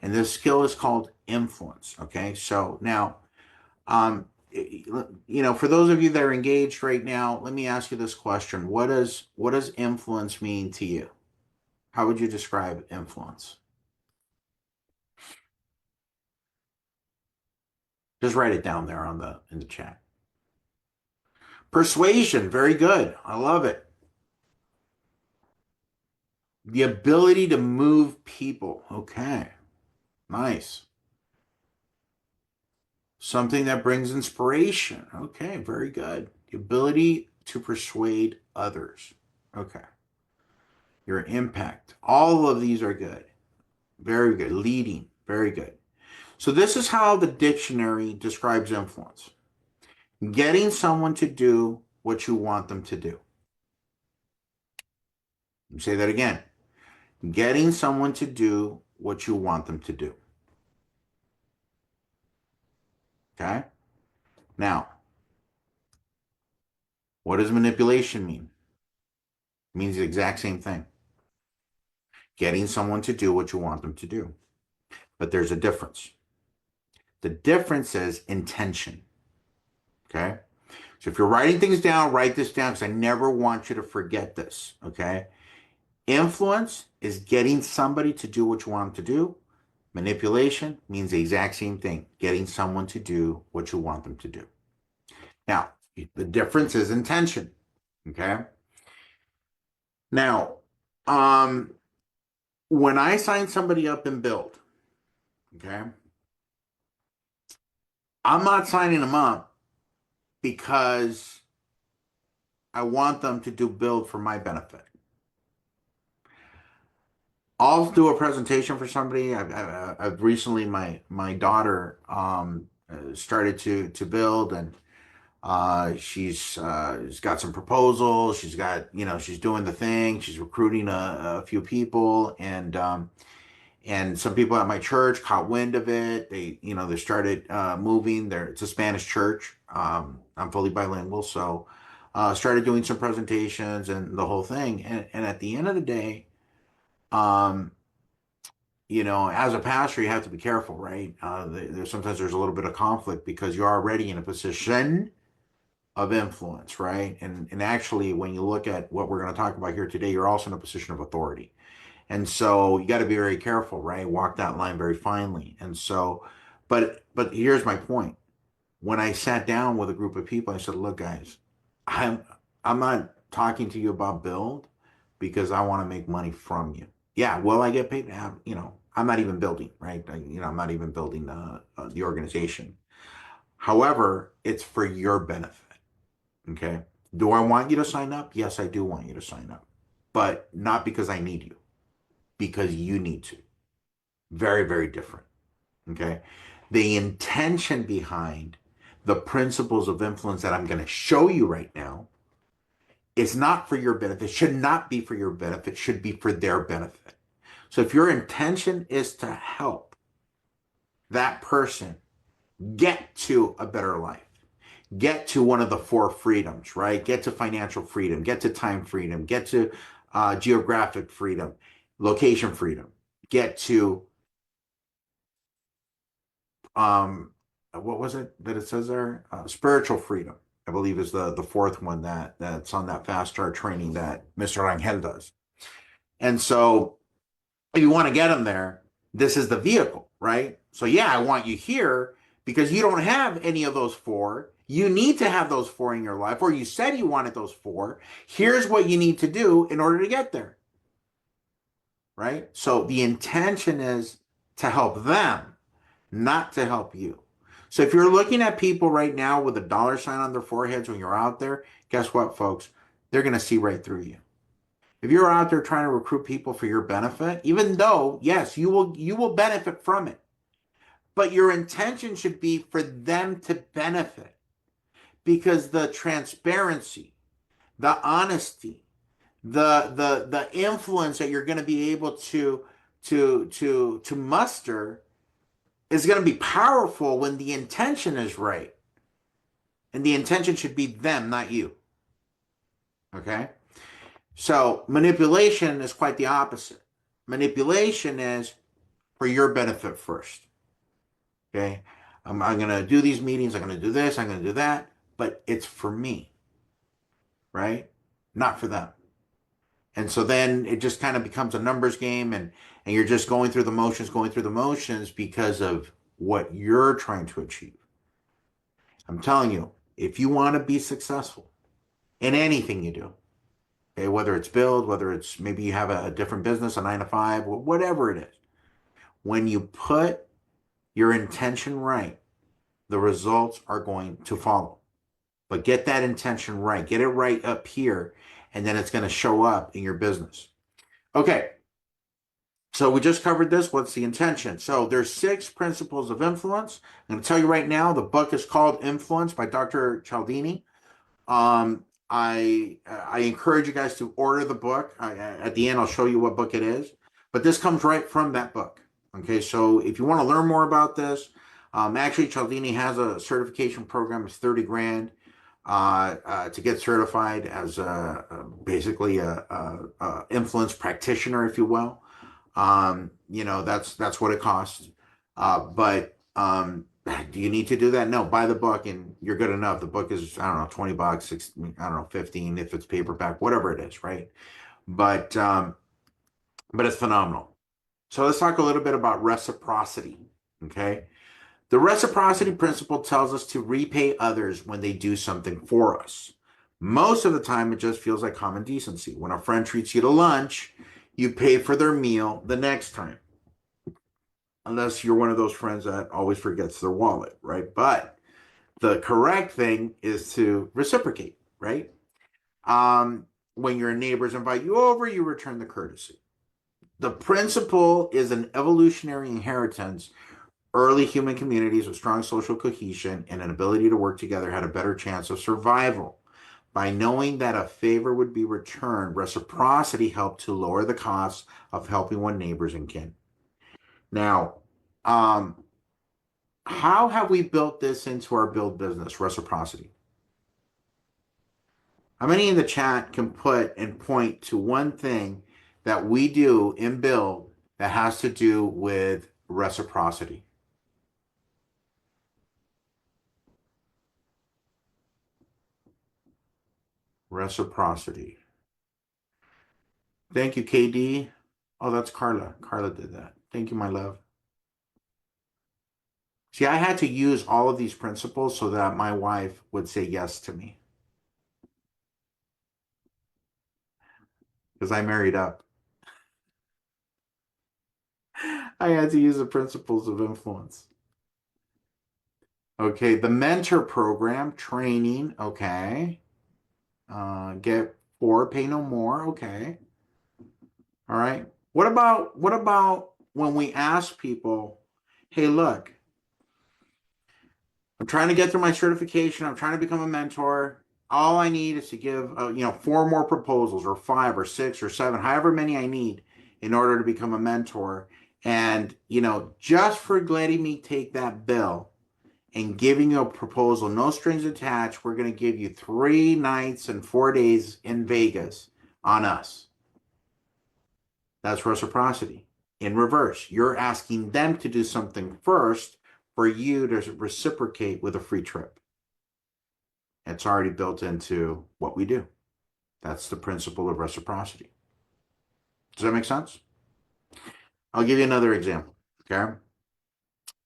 And this skill is called influence, okay? So now, you know, for those of you that are engaged right now, let me ask you this question. What does influence mean to you? How would you describe influence? Just write it down there in the chat. Persuasion, very good. I love it. The ability to move people. Okay. Nice. Something that brings inspiration. Okay, very good. The ability to persuade others. Okay. Your impact. All of these are good. Very good. Leading. Very good. So this is how the dictionary describes influence. Getting someone to do what you want them to do. Let me say that again. Getting someone to do what you want them to do. Okay? Now, what does manipulation mean? It means the exact same thing. Getting someone to do what you want them to do. But there's a difference. The difference is intention. Okay? So if you're writing things down, write this down because I never want you to forget this. Okay? Influence is getting somebody to do what you want them to do. Manipulation means the exact same thing. Getting someone to do what you want them to do. Now, the difference is intention. Okay? Now, when I sign somebody up in BYLD, okay, I'm not signing them up because I want them to do BYLD for my benefit. I'll do a presentation for somebody. I've recently, my daughter started to BYLD, and she's got some proposals. She's got, you know, she's doing the thing. She's recruiting a few people, and some people at my church caught wind of it. They started moving. It's a Spanish church. I'm fully bilingual, so started doing some presentations and the whole thing. And at the end of the day, you know, as a pastor, you have to be careful, right? Sometimes there's a little bit of conflict because you're already in a position of influence, right? And actually, when you look at what we're going to talk about here today, you're also in a position of authority. And so you got to be very careful, right? Walk that line very finely. And so, but here's my point. When I sat down with a group of people, I said, look, guys, I'm not talking to you about BYLD because I want to make money from you. Yeah, will I get paid? You know, I'm not even building, right? I'm not even building the organization. However, it's for your benefit. Okay. Do I want you to sign up? Yes, I do want you to sign up, but not because I need you, because you need to. Very, very different. Okay. The intention behind the principles of influence that I'm going to show you right now is not for your benefit, should not be for your benefit, should be for their benefit. So if your intention is to help that person get to a better life, get to one of the 4 freedoms, right? Get to financial freedom, get to time freedom, get to geographic freedom, location freedom, get to what was it that it says there? Spiritual freedom, I believe, is the 4th one that's on that fast start training that Mr. Rangel does. And so if you want to get them there, this is the vehicle, right? So yeah, I want you here because you don't have any of those 4. You need to have those 4 in your life, or you said you wanted those 4. Here's what you need to do in order to get there, right? So the intention is to help them, not to help you. So if you're looking at people right now with a dollar sign on their foreheads when you're out there, guess what, folks? They're going to see right through you. If you're out there trying to recruit people for your benefit, even though, yes, you will benefit from it, but your intention should be for them to benefit, because the transparency, the honesty, the influence that you're going to be able to muster is going to be powerful when the intention is right. And the intention should be them, not you. Okay? So manipulation is quite the opposite. Manipulation is for your benefit first. Okay? I'm going to do these meetings. I'm going to do this. I'm going to do that. But it's for me. Right? Not for them. And so then it just kind of becomes a numbers game, and you're just going through the motions because of what you're trying to achieve. I'm telling you, if you want to be successful in anything you do, okay, whether it's build, whether it's maybe you have a different business, a 9-to-5, whatever it is, when you put your intention right, the results are going to follow. But get that intention right. Get it right up here, and then it's going to show up in your business. Okay. So we just covered this. What's the intention? So there's 6 principles of influence. I'm going to tell you right now, the book is called Influence by Dr. Cialdini. I encourage you guys to order the book. At the end, I'll show you what book it is. But this comes right from that book. Okay, so if you want to learn more about this, actually, Cialdini has a certification program. It's $30,000 to get certified as basically a influence practitioner, if you will. That's what it costs. But do you need to do that? No, buy the book and you're good enough. The book is, I don't know, $20, 16, I don't know, 15 if it's paperback, whatever it is, right? But it's phenomenal. So let's talk a little bit about reciprocity. Okay. The reciprocity principle tells us to repay others when they do something for us. Most of the time, it just feels like common decency. When a friend treats you to lunch, you pay for their meal the next time. Unless you're one of those friends that always forgets their wallet, right? But the correct thing is to reciprocate, right? When your neighbors invite you over, you return the courtesy. The principle is an evolutionary inheritance. Early human communities with strong social cohesion and an ability to work together had a better chance of survival. By knowing that a favor would be returned, reciprocity helped to lower the costs of helping one's neighbors and kin. Now, how have we built this into our build business, reciprocity? How many in the chat can put and point to one thing that we do in build that has to do with reciprocity? Reciprocity. Thank you, KD. Oh, that's Carla. Carla did that. Thank you, my love. See, I had to use all of these principles so that my wife would say yes to me. Because I married up. I had to use the principles of influence. Okay, the mentor program, training, okay. Get 4, pay no more, okay. All right. What about when we ask people, hey, look, I'm trying to get through my certification. I'm trying to become a mentor. All I need is to give, 4 more proposals or 5 or 6 or 7, however many I need. in order to become a mentor. And, you know, just for letting me take that bill and giving you a proposal, no strings attached, we're going to give you 3 nights and 4 days in Vegas on us. That's reciprocity. In reverse, you're asking them to do something first for you to reciprocate with a free trip. It's already built into what we do. That's the principle of reciprocity. Does that make sense? I'll give you another example, okay?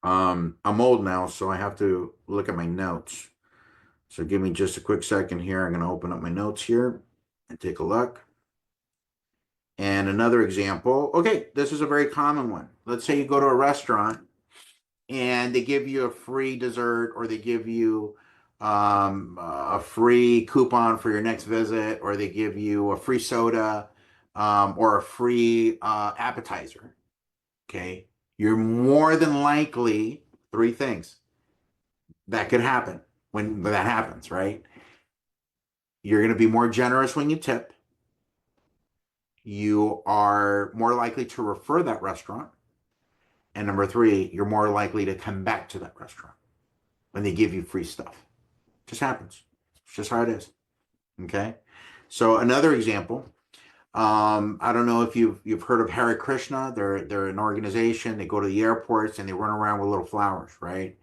I'm old now, so I have to look at my notes. So give me just a quick second here. I'm going to open up my notes here and take a look. And another example. Okay, this is a very common one. Let's say you go to a restaurant and they give you a free dessert, or they give you a free coupon for your next visit, or they give you a free soda or a free appetizer. Okay, you're more than likely, 3 things that could happen when that happens, right? You're going to be more generous when you tip. You are more likely to refer that restaurant. And number 3, you're more likely to come back to that restaurant when they give you free stuff. It just happens. It's just how it is. Okay. So another example, I don't know if you've heard of Hare Krishna. They're an organization. They go to the airports and they run around with little flowers, right?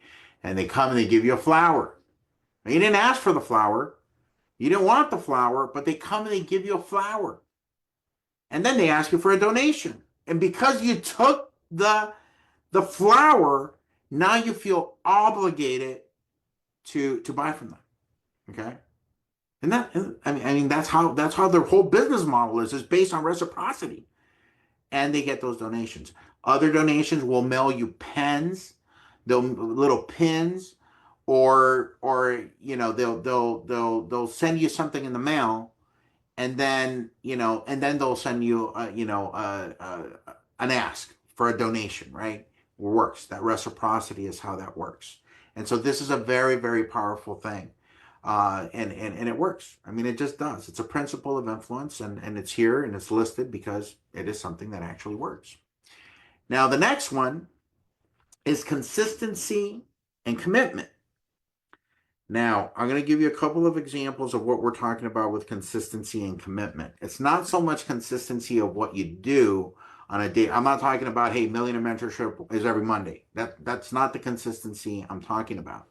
And they come and they give you a flower. Now, you didn't ask for the flower. You didn't want the flower, but they come and they give you a flower. And then they ask you for a donation. And because you took the flower, now you feel obligated to buy from them. Okay? And that, I mean that's how their whole business model is based on reciprocity. And they get those donations. Other donations will mail you pens, little pins, or you know, they'll send you something in the mail, and then they'll send you an ask for a donation, right? Works. That reciprocity is how that works. And so this is a very, very powerful thing. And it works. I mean, it just does. It's a principle of influence, and it's here and it's listed because it is something that actually works. Now, the next one is consistency and commitment. Now, I'm going to give you a couple of examples of what we're talking about with consistency and commitment. It's not so much consistency of what you do on a day. I'm not talking about, hey, Millionaire Mentorship is every Monday. That's not the consistency I'm talking about.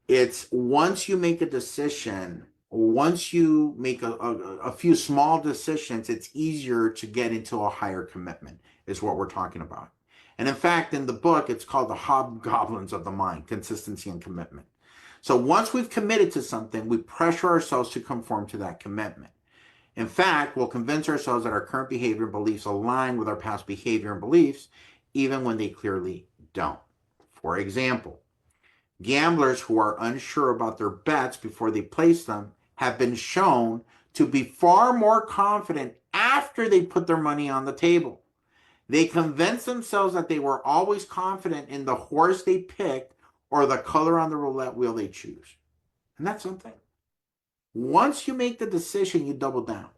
It's once you make a decision, once you make a few small decisions, it's easier to get into a higher commitment, is what we're talking about. And in fact, in the book, it's called The Hobgoblins of the Mind, Consistency and Commitment. So once we've committed to something, we pressure ourselves to conform to that commitment. In fact, we'll convince ourselves that our current behavior and beliefs align with our past behavior and beliefs, even when they clearly don't. For example, gamblers who are unsure about their bets before they place them have been shown to be far more confident after they put their money on the table. They convince themselves that they were always confident in the horse they picked or the color on the roulette wheel they choose. And that's something. Once you make the decision, you double down.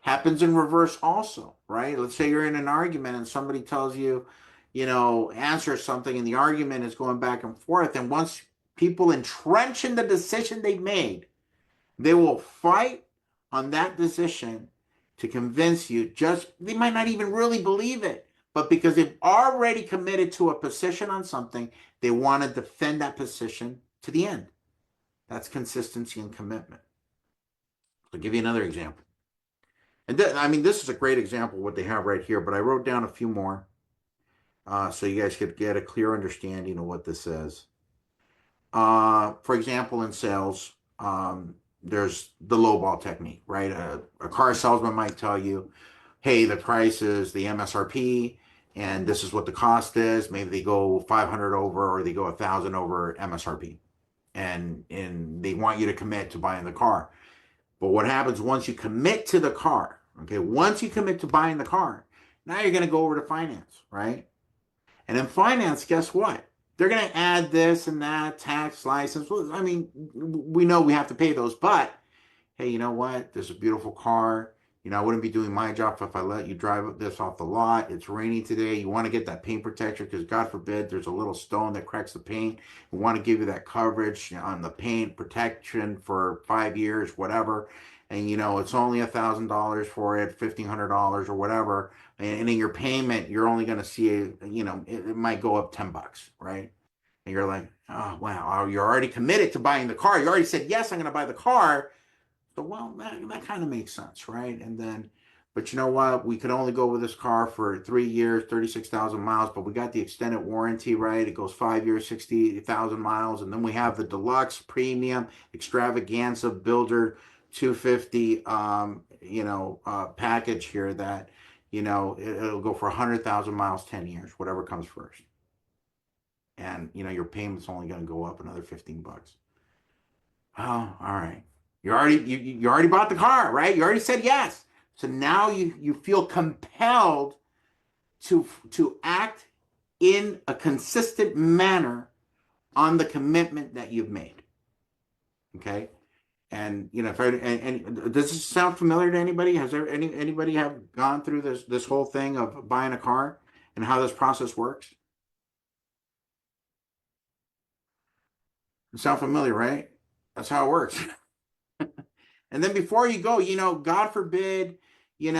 Happens in reverse also, right? Let's say you're in an argument and somebody tells you, answer something, and the argument is going back and forth. And once people entrench in the decision they've made, they will fight on that decision to convince you. They might not even really believe it, but because they've already committed to a position on something, they want to defend that position to the end. That's consistency and commitment. I'll give you another example. And this is a great example of what they have right here, but I wrote down a few more so you guys could get a clear understanding of what this is. For example, in sales, there's the lowball technique, right? A car salesman might tell you, hey, the price is the MSRP, and this is what the cost is. Maybe they go 500 over, or they go 1,000 over MSRP. And they want you to commit to buying the car. But what happens once you commit to the car, okay, once you commit to buying the car, now you're going to go over to finance, right? And in finance, guess what? They're going to add this and that, tax, license. I mean, we know we have to pay those, but hey, you know what? There's a beautiful car. You know, I wouldn't be doing my job if I let you drive this off the lot. It's raining today. You want to get that paint protector because God forbid there's a little stone that cracks the paint. We want to give you that coverage on the paint protection for 5 years, whatever. And you know, it's only $1,000 for it, $1,500 or whatever. And in your payment, you're only going to see, you know, it might go up $10, right? And you're like, oh, wow, you're already committed to buying the car. You already said, yes, I'm going to buy the car. So, well, that kind of makes sense, right? And then, but you know what? We could only go with this car for 3 years, 36,000 miles, but we got the extended warranty, right? It goes 5 years, 60,000 miles. And then we have the deluxe premium extravaganza builder 250, package here that, you know, it'll go for 100,000 miles, 10 years, whatever comes first. And, you know, your payment's only going to go up another $15. Oh, all right. You already bought the car, right? You already said yes. So now you feel compelled to act in a consistent manner on the commitment that you've made. Okay? And you know, and does this sound familiar to anybody? Has there anybody have gone through this whole thing of buying a car and how this process works? It sound familiar, right? That's how it works. And then before you go, you know, God forbid, you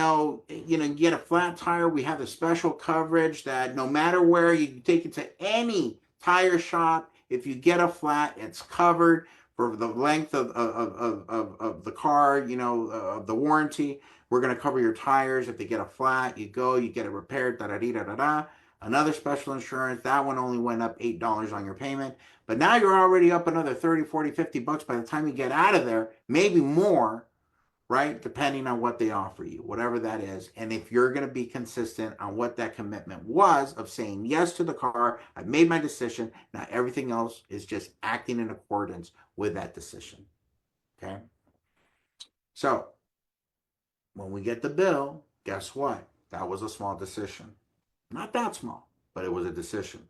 get a flat tire. We have a special coverage that no matter where you take it to any tire shop, if you get a flat, it's covered for the length of the car, you know, of the warranty. We're going to cover your tires. If they get a flat, you get it repaired, da-da-dee-da-da-da. Another special insurance, that one only went up $8 on your payment. But now you're already up another 30, 40, 50 bucks by the time you get out of there, maybe more, right? Depending on what they offer you, whatever that is. And if you're going to be consistent on what that commitment was of saying yes to the car, I've made my decision. Now everything else is just acting in accordance with that decision. Okay. So when we get the bill, guess what? That was a small decision. Not that small, but it was a decision.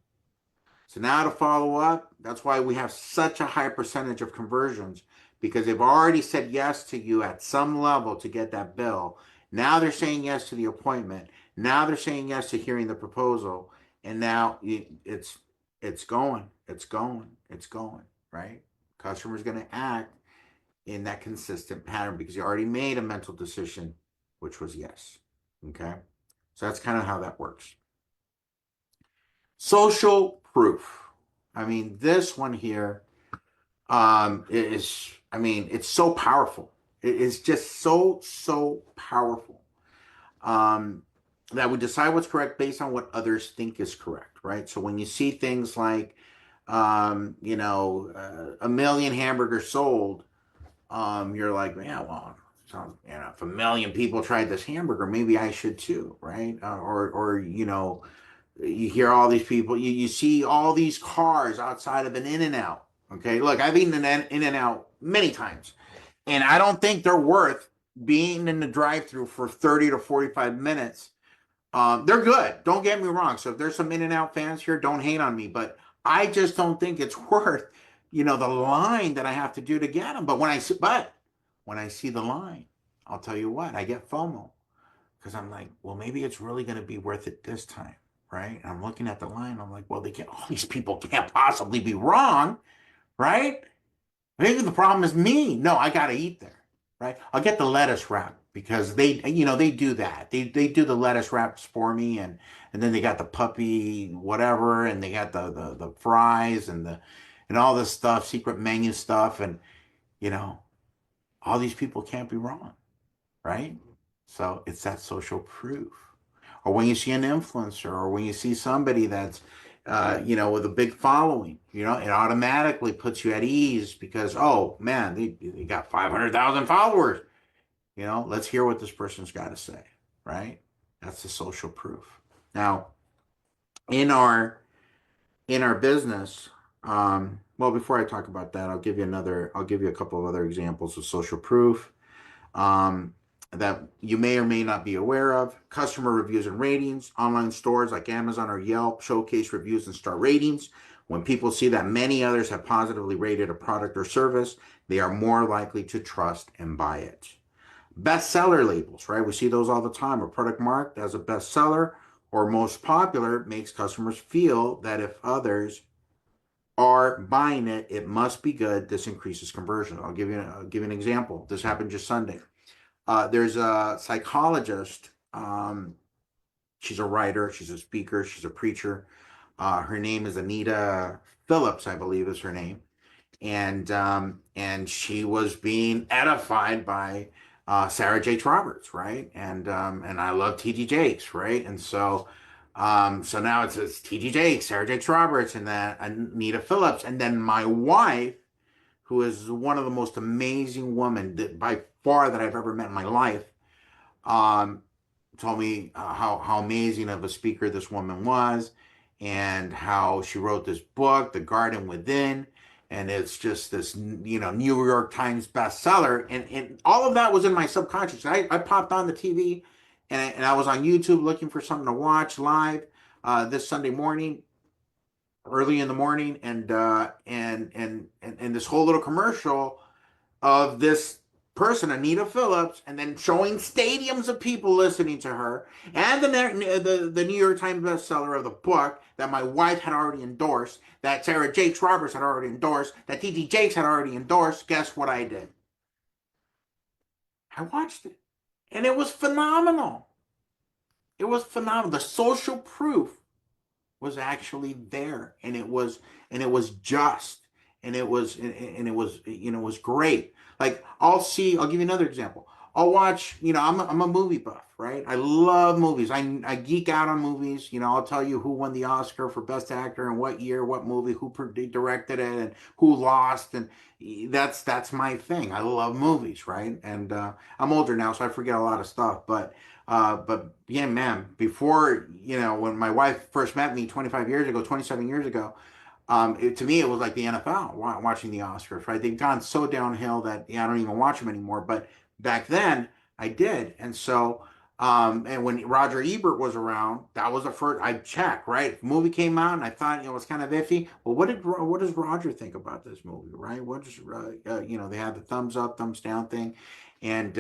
So now to follow up, that's why we have such a high percentage of conversions, because they've already said yes to you at some level to get that bill. Now they're saying yes to the appointment. Now they're saying yes to hearing the proposal. And now it's going, right? Customer's going to act in that consistent pattern because you already made a mental decision, which was yes. Okay. So that's kind of how that works. Social proof. I mean, this one here it's so powerful. It is just so powerful that we decide what's correct based on what others think is correct, right? So when you see things like, a million hamburgers sold, you're like, yeah, well, if 1 million people tried this hamburger, maybe I should too, right? You hear all these people, you see all these cars outside of an In-N-Out. Okay, look, I've eaten an In-N-Out many times, and I don't think they're worth being in the drive-thru for 30 to 45 minutes. They're good, don't get me wrong. So if there's some In-N-Out fans here, don't hate on me, but I just don't think it's worth, the line that I have to do to get them. But when I see the line, I'll tell you what, I get FOMO because I'm like, well, maybe it's really going to be worth it this time. Right? And I'm looking at the line. I'm like, well, all these people can't possibly be wrong, right? Maybe the problem is me. No, I got to eat there, right? I'll get the lettuce wrap because they do that. They do the lettuce wraps for me, and then they got the puppy whatever, and they got the fries and all this stuff, secret menu stuff, and all these people can't be wrong, right? So it's that social proof. Or when you see an influencer, or when you see somebody that's, with a big following, it automatically puts you at ease because, oh man, they got 500,000 followers. Let's hear what this person's got to say, right? That's the social proof. Now, in our business, before I talk about that, I'll give you a couple of other examples of social proof. That you may or may not be aware of. Customer reviews and ratings. Online stores like Amazon or Yelp showcase reviews and star ratings. When people see that many others have positively rated a product or service, they are more likely to trust and buy it. Bestseller labels, right? We see those all the time. A product marked as a bestseller or most popular makes customers feel that if others are buying it, it must be good. This increases conversion. I'll give you an example. This happened just Sunday. There's a psychologist. She's a writer. She's a speaker. She's a preacher. Her name is Anita Phillips, I believe is her name. And she was being edified by Sarah Jakes Roberts, right? And I love T.D. Jakes, right? And so now it's T.D. Jakes, Sarah Jakes Roberts, and then Anita Phillips, and then my wife, who is one of the most amazing women that by far that I've ever met in my life, told me how amazing of a speaker this woman was, and how she wrote this book, The Garden Within, and it's just this, New York Times bestseller, and all of that was in my subconscious. I popped on the TV, and I was on YouTube looking for something to watch live this Sunday morning, early in the morning, and this whole little commercial of this person, Anita Phillips, and then showing stadiums of people listening to her, and the New York Times bestseller of the book that my wife had already endorsed, that Sarah Jakes Roberts had already endorsed, that T.D. Jakes had already endorsed. Guess what I did? I watched it, and it was phenomenal. It was phenomenal. The social proof was actually there, and it was just, and it was great. Like I'll give you another example. I'll watch, I'm a movie buff, right? I love movies. I geek out on movies. I'll tell you who won the Oscar for Best Actor and what year, what movie, who directed it, and who lost, and that's my thing. I love movies, right? And I'm older now, so I forget a lot of stuff. But yeah, man, before, when my wife first met me 27 years ago, to me, it was like the NFL watching the Oscars, right? They've gone so downhill that I don't even watch them anymore. But back then, I did. And so, and when Roger Ebert was around, that was the first I checked, right? If the movie came out and I thought it was kind of iffy. Well, what does Roger think about this movie, right? What does they had the thumbs up, thumbs down thing, and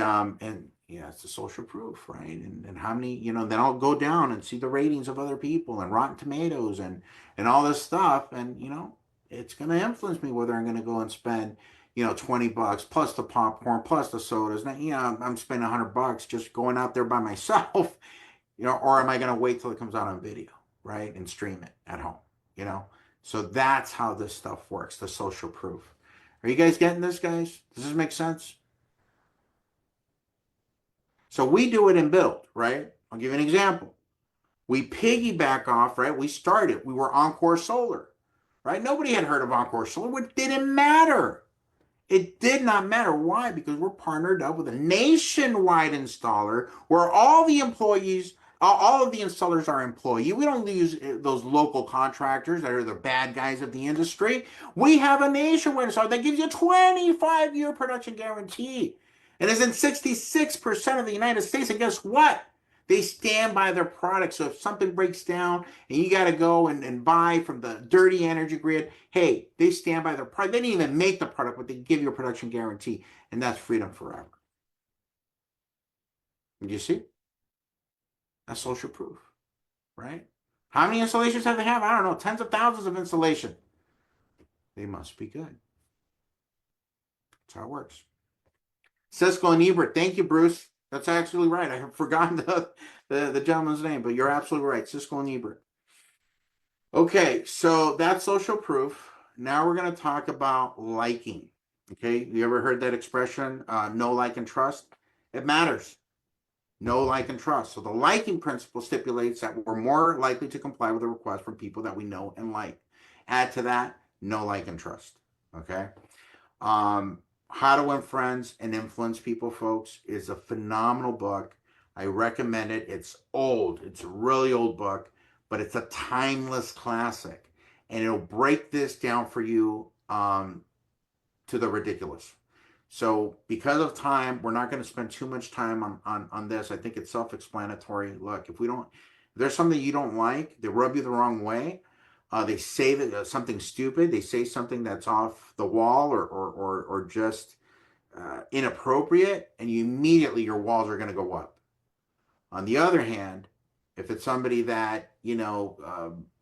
it's the social proof, right? And how many, then I'll go down and see the ratings of other people and Rotten Tomatoes and all this stuff. And, it's going to influence me whether I'm going to go and spend, $20 plus the popcorn, plus the sodas. Now, I'm spending $100 just going out there by myself, or am I going to wait till it comes out on video, right? And stream it at home, So that's how this stuff works, the social proof. Are you guys getting this, guys? Does this make sense? So we do it in BYLD, right? I'll give you an example. We piggyback off, right? We were Encore Solar, right? Nobody had heard of Encore Solar. It didn't matter. It did not matter. Why? Because we're partnered up with a nationwide installer where all the employees, all of the installers are employee. We don't use those local contractors that are the bad guys of the industry. We have a nationwide installer that gives you a 25-year production guarantee. And is in 66% of the United States. And guess what? They stand by their product. So if something breaks down and you got to go and buy from the dirty energy grid, hey, they stand by their product. They didn't even make the product, but they give you a production guarantee. And that's freedom forever. Did you see? That's social proof, right? How many installations have they have? I don't know. Tens of thousands of installation. They must be good. That's how it works. Cisco and Ebert. Thank you, Bruce. That's absolutely right. I have forgotten the gentleman's name, but you're absolutely right. Cisco and Ebert. Okay, so that's social proof. Now we're going to talk about liking. Okay, you ever heard that expression, know, like, and trust? It matters. Know, like, and trust. So the liking principle stipulates that we're more likely to comply with a request from people that we know and like. Add to that, know, like, and trust. Okay? How to Win Friends and Influence People, folks, is a phenomenal book. I recommend it. It's old. It's a really old book, but it's a timeless classic. And it'll break this down for you to the ridiculous. So because of time, we're not going to spend too much time on this. I think it's self-explanatory. Look, if there's something you don't like, they rub you the wrong way, they say that something stupid, they say something that's off the wall or just inappropriate, and your walls are going to go up. On the other hand, if it's somebody that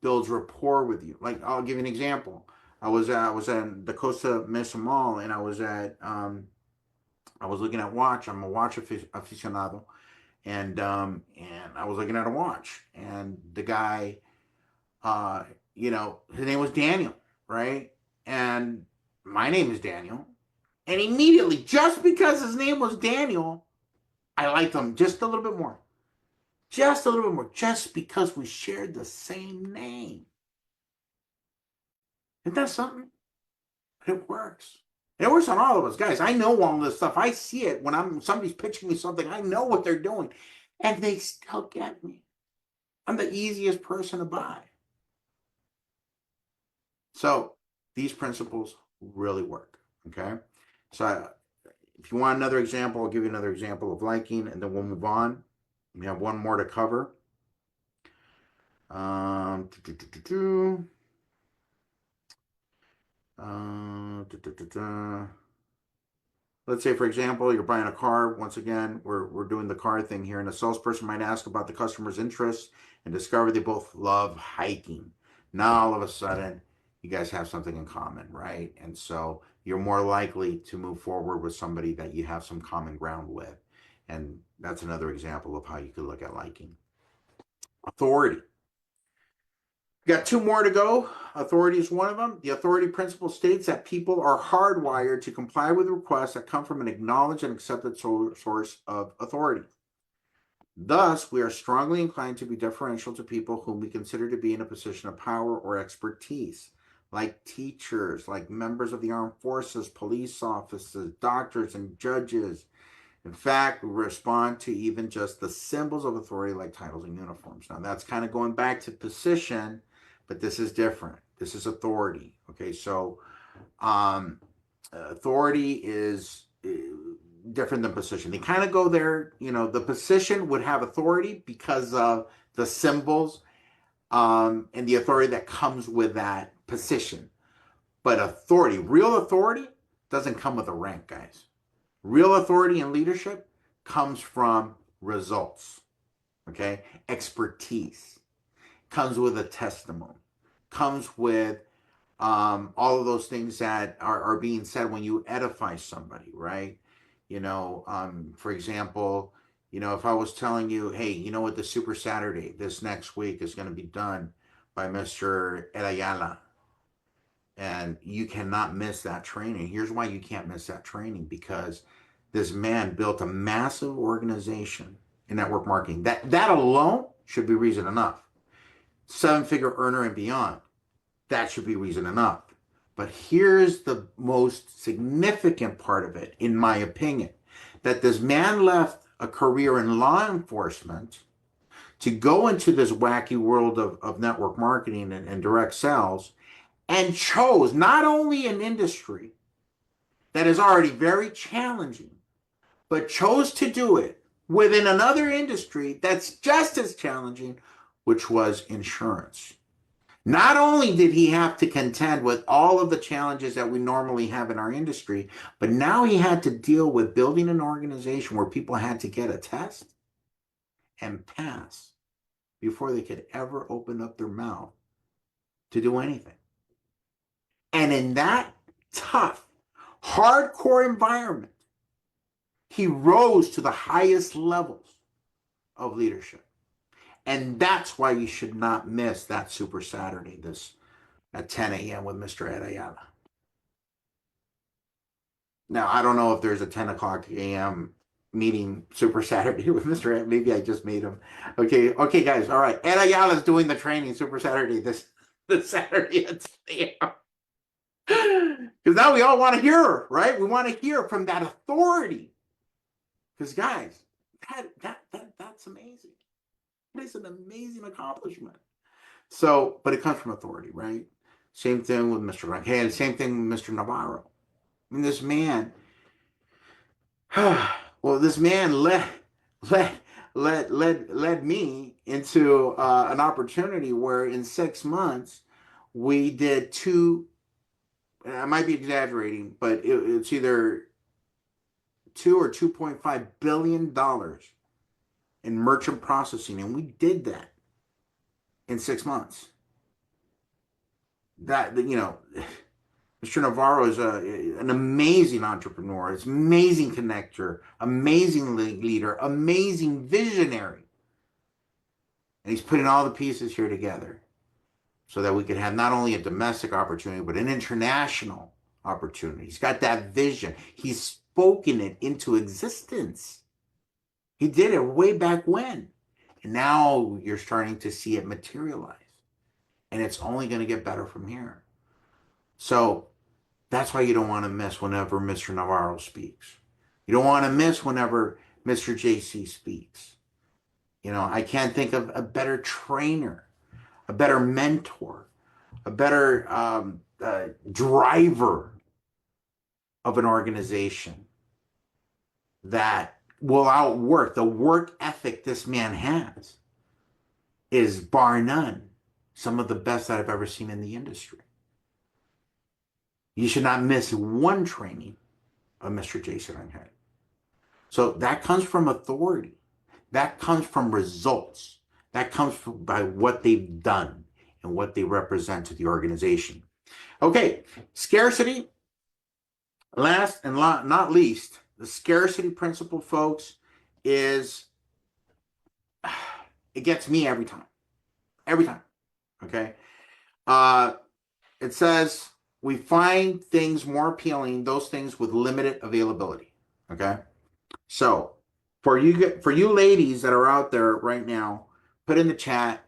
builds rapport with you, like I'll give you an example. I was at the Costa Mesa Mall, and I was looking at watch. I'm a watch aficionado, and I was looking at a watch, and the guy, his name was Daniel, right? And my name is Daniel, and immediately, just because his name was Daniel, I liked him just a little bit more. Just a little bit more, just because we shared the same name. Isn't that something? It works. It works on all of us, guys. I know all this stuff. I see it when somebody's pitching me something. I know what they're doing, and they still get me. I'm the easiest person to buy. So these principles really work. Okay. So if you want another example, I'll give you another example of liking, and then we'll move on. We have one more to cover. Let's say, for example, you're buying a car. Once again, we're doing the car thing here, and a salesperson might ask about the customer's interests and discover they both love hiking. Now, all of a sudden, you guys have something in common, right? And so you're more likely to move forward with somebody that you have some common ground with. And that's another example of how you could look at liking. Authority. We got two more to go. Authority is one of them. The authority principle states that people are hardwired to comply with requests that come from an acknowledged and accepted source of authority. Thus, we are strongly inclined to be deferential to people whom we consider to be in a position of power or expertise, like teachers, like members of the armed forces, police officers, doctors, and judges. In fact, we respond to even just the symbols of authority like titles and uniforms. Now, that's kind of going back to position, but this is different. This is authority. Okay, so authority is different than position. They kind of go there. The position would have authority because of the symbols and the authority that comes with that position. But authority, real authority, doesn't come with a rank, guys. Real authority and leadership comes from results, okay? Expertise comes with a testimony, comes with all of those things that are being said when you edify somebody, right? For example, if I was telling you, hey, you know what, the Super Saturday this next week is going to be done by Mr. Ayala, and you cannot miss that training. Here's why you can't miss that training, because this man built a massive organization in network marketing. That alone should be reason enough. 7-figure earner and beyond. That should be reason enough. But here's the most significant part of it, in my opinion, that this man left a career in law enforcement to go into this wacky world of network marketing and direct sales, and chose not only an industry that is already very challenging, but chose to do it within another industry that's just as challenging, which was insurance. Not only did he have to contend with all of the challenges that we normally have in our industry, but now he had to deal with building an organization where people had to get a test and pass before they could ever open up their mouth to do anything. And in that tough, hardcore environment, he rose to the highest levels of leadership. And that's why you should not miss that Super Saturday at 10 a.m. with Mr. Ed Ayala. Now, I don't know if there's a 10 o'clock a.m. meeting Super Saturday with Mr. Ed. Maybe I just made him. Okay, guys. All right. Ed Ayala is doing the training Super Saturday this Saturday at 10 a.m. Because now we all want to hear, right? We want to hear from that authority. Because guys, that's amazing. It's an amazing accomplishment. So, but it comes from authority, right? Same thing with Mr. Rangel, same thing with Mr. Navarro. I mean, this man, this man led me into an opportunity where in 6 months we did 2. I might be exaggerating, but it's either 2 or $2.5 billion in merchant processing, and we did that in 6 months. That, you know, Mr. Navarro is an amazing entrepreneur, it's amazing connector, amazing leader, amazing visionary. And he's putting all the pieces here together so that we could have not only a domestic opportunity, but an international opportunity. He's got that vision. He's spoken it into existence. He did it way back when. And now you're starting to see it materialize. And it's only going to get better from here. So that's why you don't want to miss whenever Mr. Navarro speaks. You don't want to miss whenever Mr. JC speaks. You know, I can't think of a better trainer, a better mentor, a better driver of an organization that will outwork. The work ethic this man has is bar none some of the best that I've ever seen in the industry. You should not miss one training of Mr. Jason Unhead. So that comes from authority. That comes from results. That comes by what they've done and what they represent to the organization. Okay, scarcity. Last and not least, the scarcity principle, folks, is, it gets me every time. Every time. Okay? It says we find things more appealing, those things with limited availability. Okay? So for you ladies that are out there right now, put in the chat,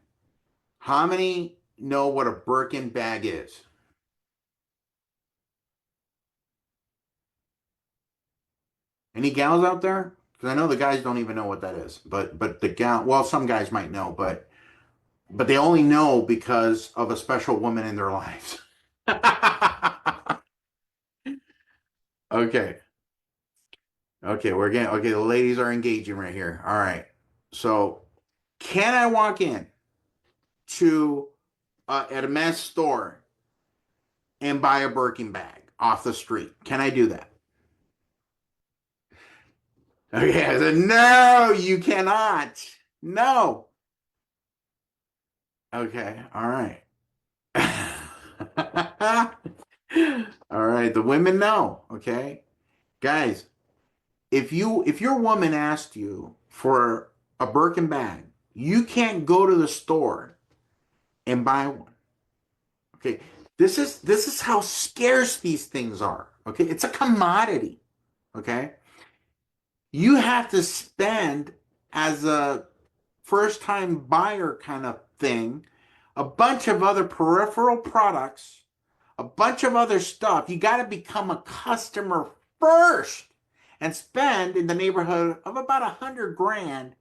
how many know what a Birkin bag is? Any gals out there? Because I know the guys don't even know what that is. But the gal, well, some guys might know, but they only know because of a special woman in their lives. Okay. Okay, the ladies are engaging right here. All right. So, can I walk in to at a men's store and buy a Birkin bag off the street? Can I do that? Okay, I said, no, you cannot. No. Okay, all right. All right, the women know, okay? Guys, if your woman asked you for a Birkin bag, you can't go to the store and buy one. Okay, this is how scarce these things are. Okay, it's a commodity. Okay, you have to spend, as a first-time buyer kind of thing, a bunch of other peripheral products, a bunch of other stuff. You got to become a customer first and spend in the neighborhood of about 100 grand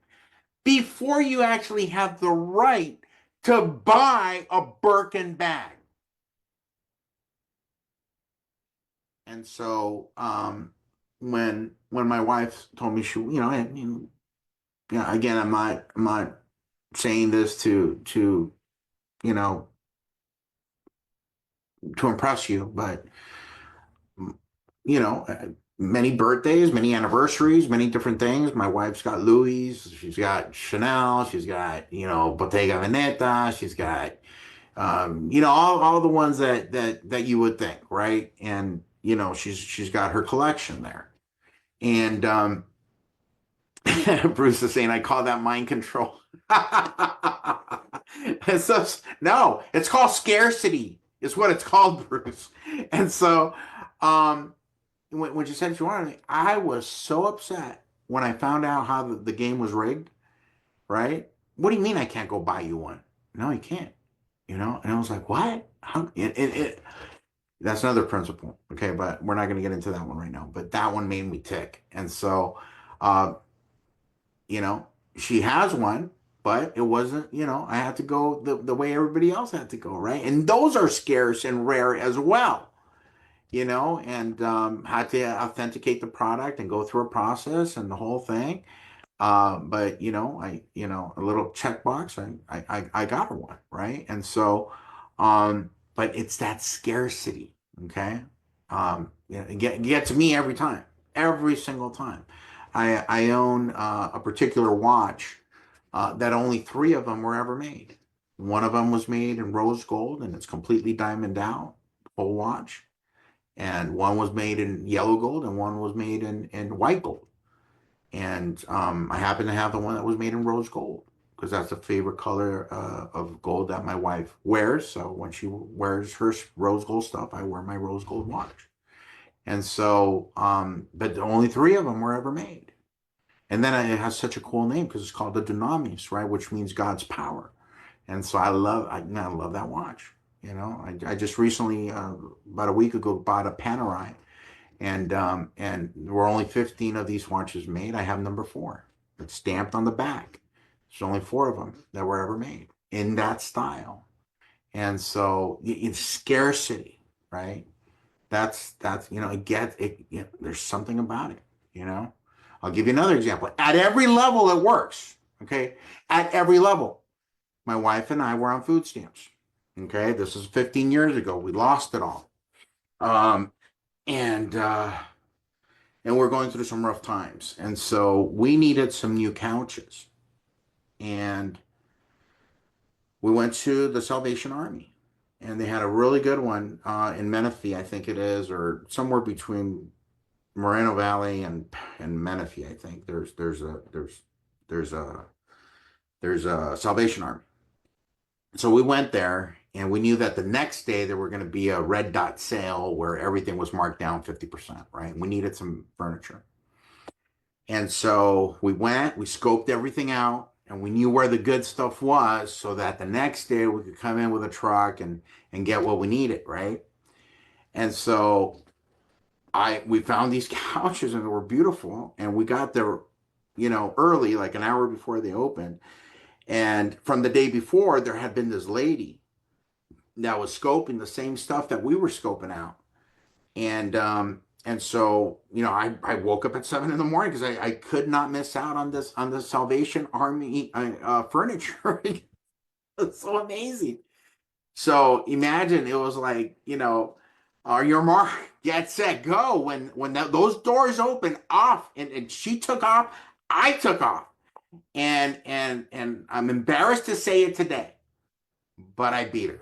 before you actually have the right to buy a Birkin bag. And so when my wife told me she, again, I'm not saying this to impress you, but many birthdays, many anniversaries, many different things. My wife's got Louis, she's got Chanel, she's got Bottega Veneta, she's got all the ones that you would think, right? And she's got her collection there. And Bruce is saying, I call that mind control. No, it's called scarcity. Is what it's called, Bruce. And so when she said she wanted me, I was so upset when I found out how the game was rigged, right? What do you mean I can't go buy you one? No, you can't. And I was like, what? How? That's another principle, okay? But we're not going to get into that one right now. But that one made me tick. And so, she has one, but it wasn't, I had to go the way everybody else had to go, right? And those are scarce and rare as well, and had to authenticate the product and go through a process and the whole thing. But a little checkbox, I got her one, right? And so, but it's that scarcity, okay? It gets me every time. every single time. I own a particular watch that only 3 of them were ever made. One of them was made in rose gold and it's completely diamonded out, whole watch. And one was made in yellow gold and one was made in white gold. And I happen to have the one that was made in rose gold because that's the favorite color of gold that my wife wears. So when she wears her rose gold stuff, I wear my rose gold watch. And so, but only 3 of them were ever made. And then it has such a cool name because it's called the Dunamis, right? Which means God's power. And so I love that watch. You know, I just recently, about a week ago, bought a Panerai, and there were only 15 of these watches made. I have number 4. It's stamped on the back. There's only 4 of them that were ever made in that style. And so it's scarcity, right? That's you know, there's something about it, you know. I'll give you another example. At every level, it works. Okay, at every level. My wife and I were on food stamps. Okay, this is 15 years ago. We lost it all, and we're going through some rough times. And so we needed some new couches, and we went to the Salvation Army, and they had a really good one in Menifee, I think it is, or somewhere between Moreno Valley and Menifee. I think there's a Salvation Army. So we went there, and we knew that the next day there were going to be a red dot sale where everything was marked down 50%, right? We needed some furniture. And so we went, we scoped everything out, and we knew where the good stuff was so that the next day we could come in with a truck and get what we needed, right? And so we found these couches, and they were beautiful, and we got there, you know, early, like an hour before they opened. And from the day before, there had been this lady that was scoping the same stuff that we were scoping out. And so, you know, I woke up at 7 in the morning because I could not miss out on the Salvation Army furniture. It's so amazing. So imagine it was like, you know, your mark, get set, go. When those doors opened off and she took off, I took off. And I'm embarrassed to say it today, but I beat her.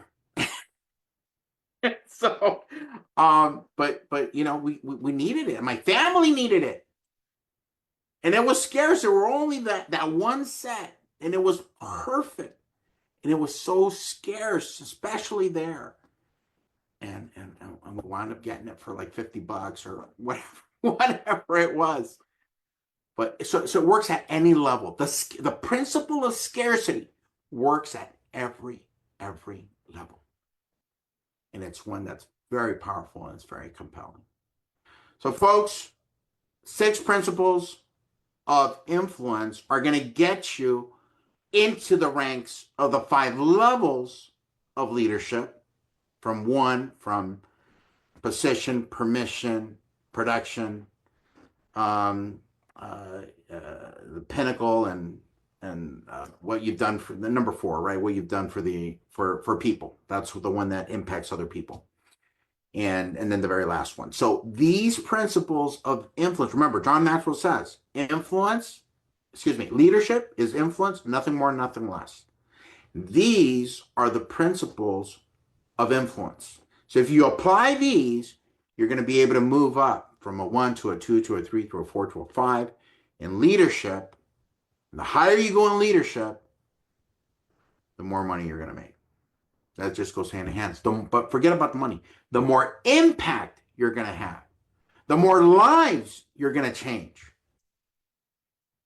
So, but you know, we needed it. My family needed it, and it was scarce. There were only that one set, and it was perfect, and it was so scarce, especially there. And we wound up getting it for like $50 or whatever it was. But so it works at any level. The principle of scarcity works at every level. And it's one that's very powerful and it's very compelling. So folks, 6 principles of influence are going to get you into the ranks of the 5 levels of leadership from position, permission, production, the pinnacle, and what you've done for the number 4, right? What you've done for people. That's the one that impacts other people. And then the very last one. So these principles of influence, remember, John Maxwell says, leadership is influence, nothing more, nothing less. These are the principles of influence. So if you apply these, you're going to be able to move up from a 1 to a 2 to a 3 to a 4 to a 5 in leadership. And the higher you go in leadership, the more money you're going to make. That just goes hand in hand. But forget about the money. The more impact you're going to have, the more lives you're going to change,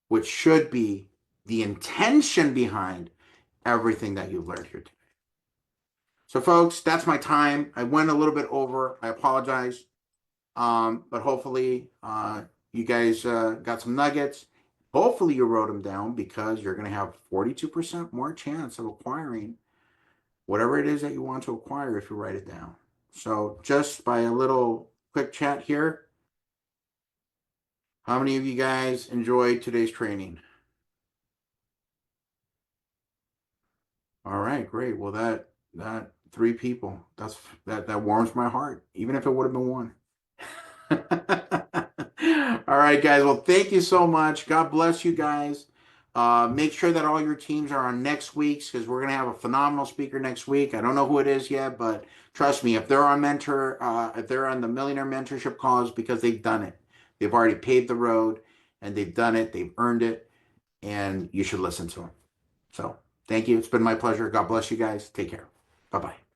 which should be the intention behind everything that you've learned here today. So folks, that's my time. I went a little bit over. I apologize. But hopefully you guys got some nuggets. Hopefully you wrote them down, because you're going to have 42% more chance of acquiring whatever it is that you want to acquire if you write it down. So just by a little quick chat here, how many of you guys enjoyed today's training? All right, great. Well, that 3 people, that warms my heart, even if it would have been 1. All right, guys. Well, thank you so much. God bless you guys. Make sure that all your teams are on next week's because we're gonna have a phenomenal speaker next week. I don't know who it is yet, but trust me, if they're on if they're on the Millionaire Mentorship calls, because they've done it. They've already paved the road and they've done it. They've earned it, and you should listen to them. So thank you. It's been my pleasure. God bless you guys. Take care. Bye-bye.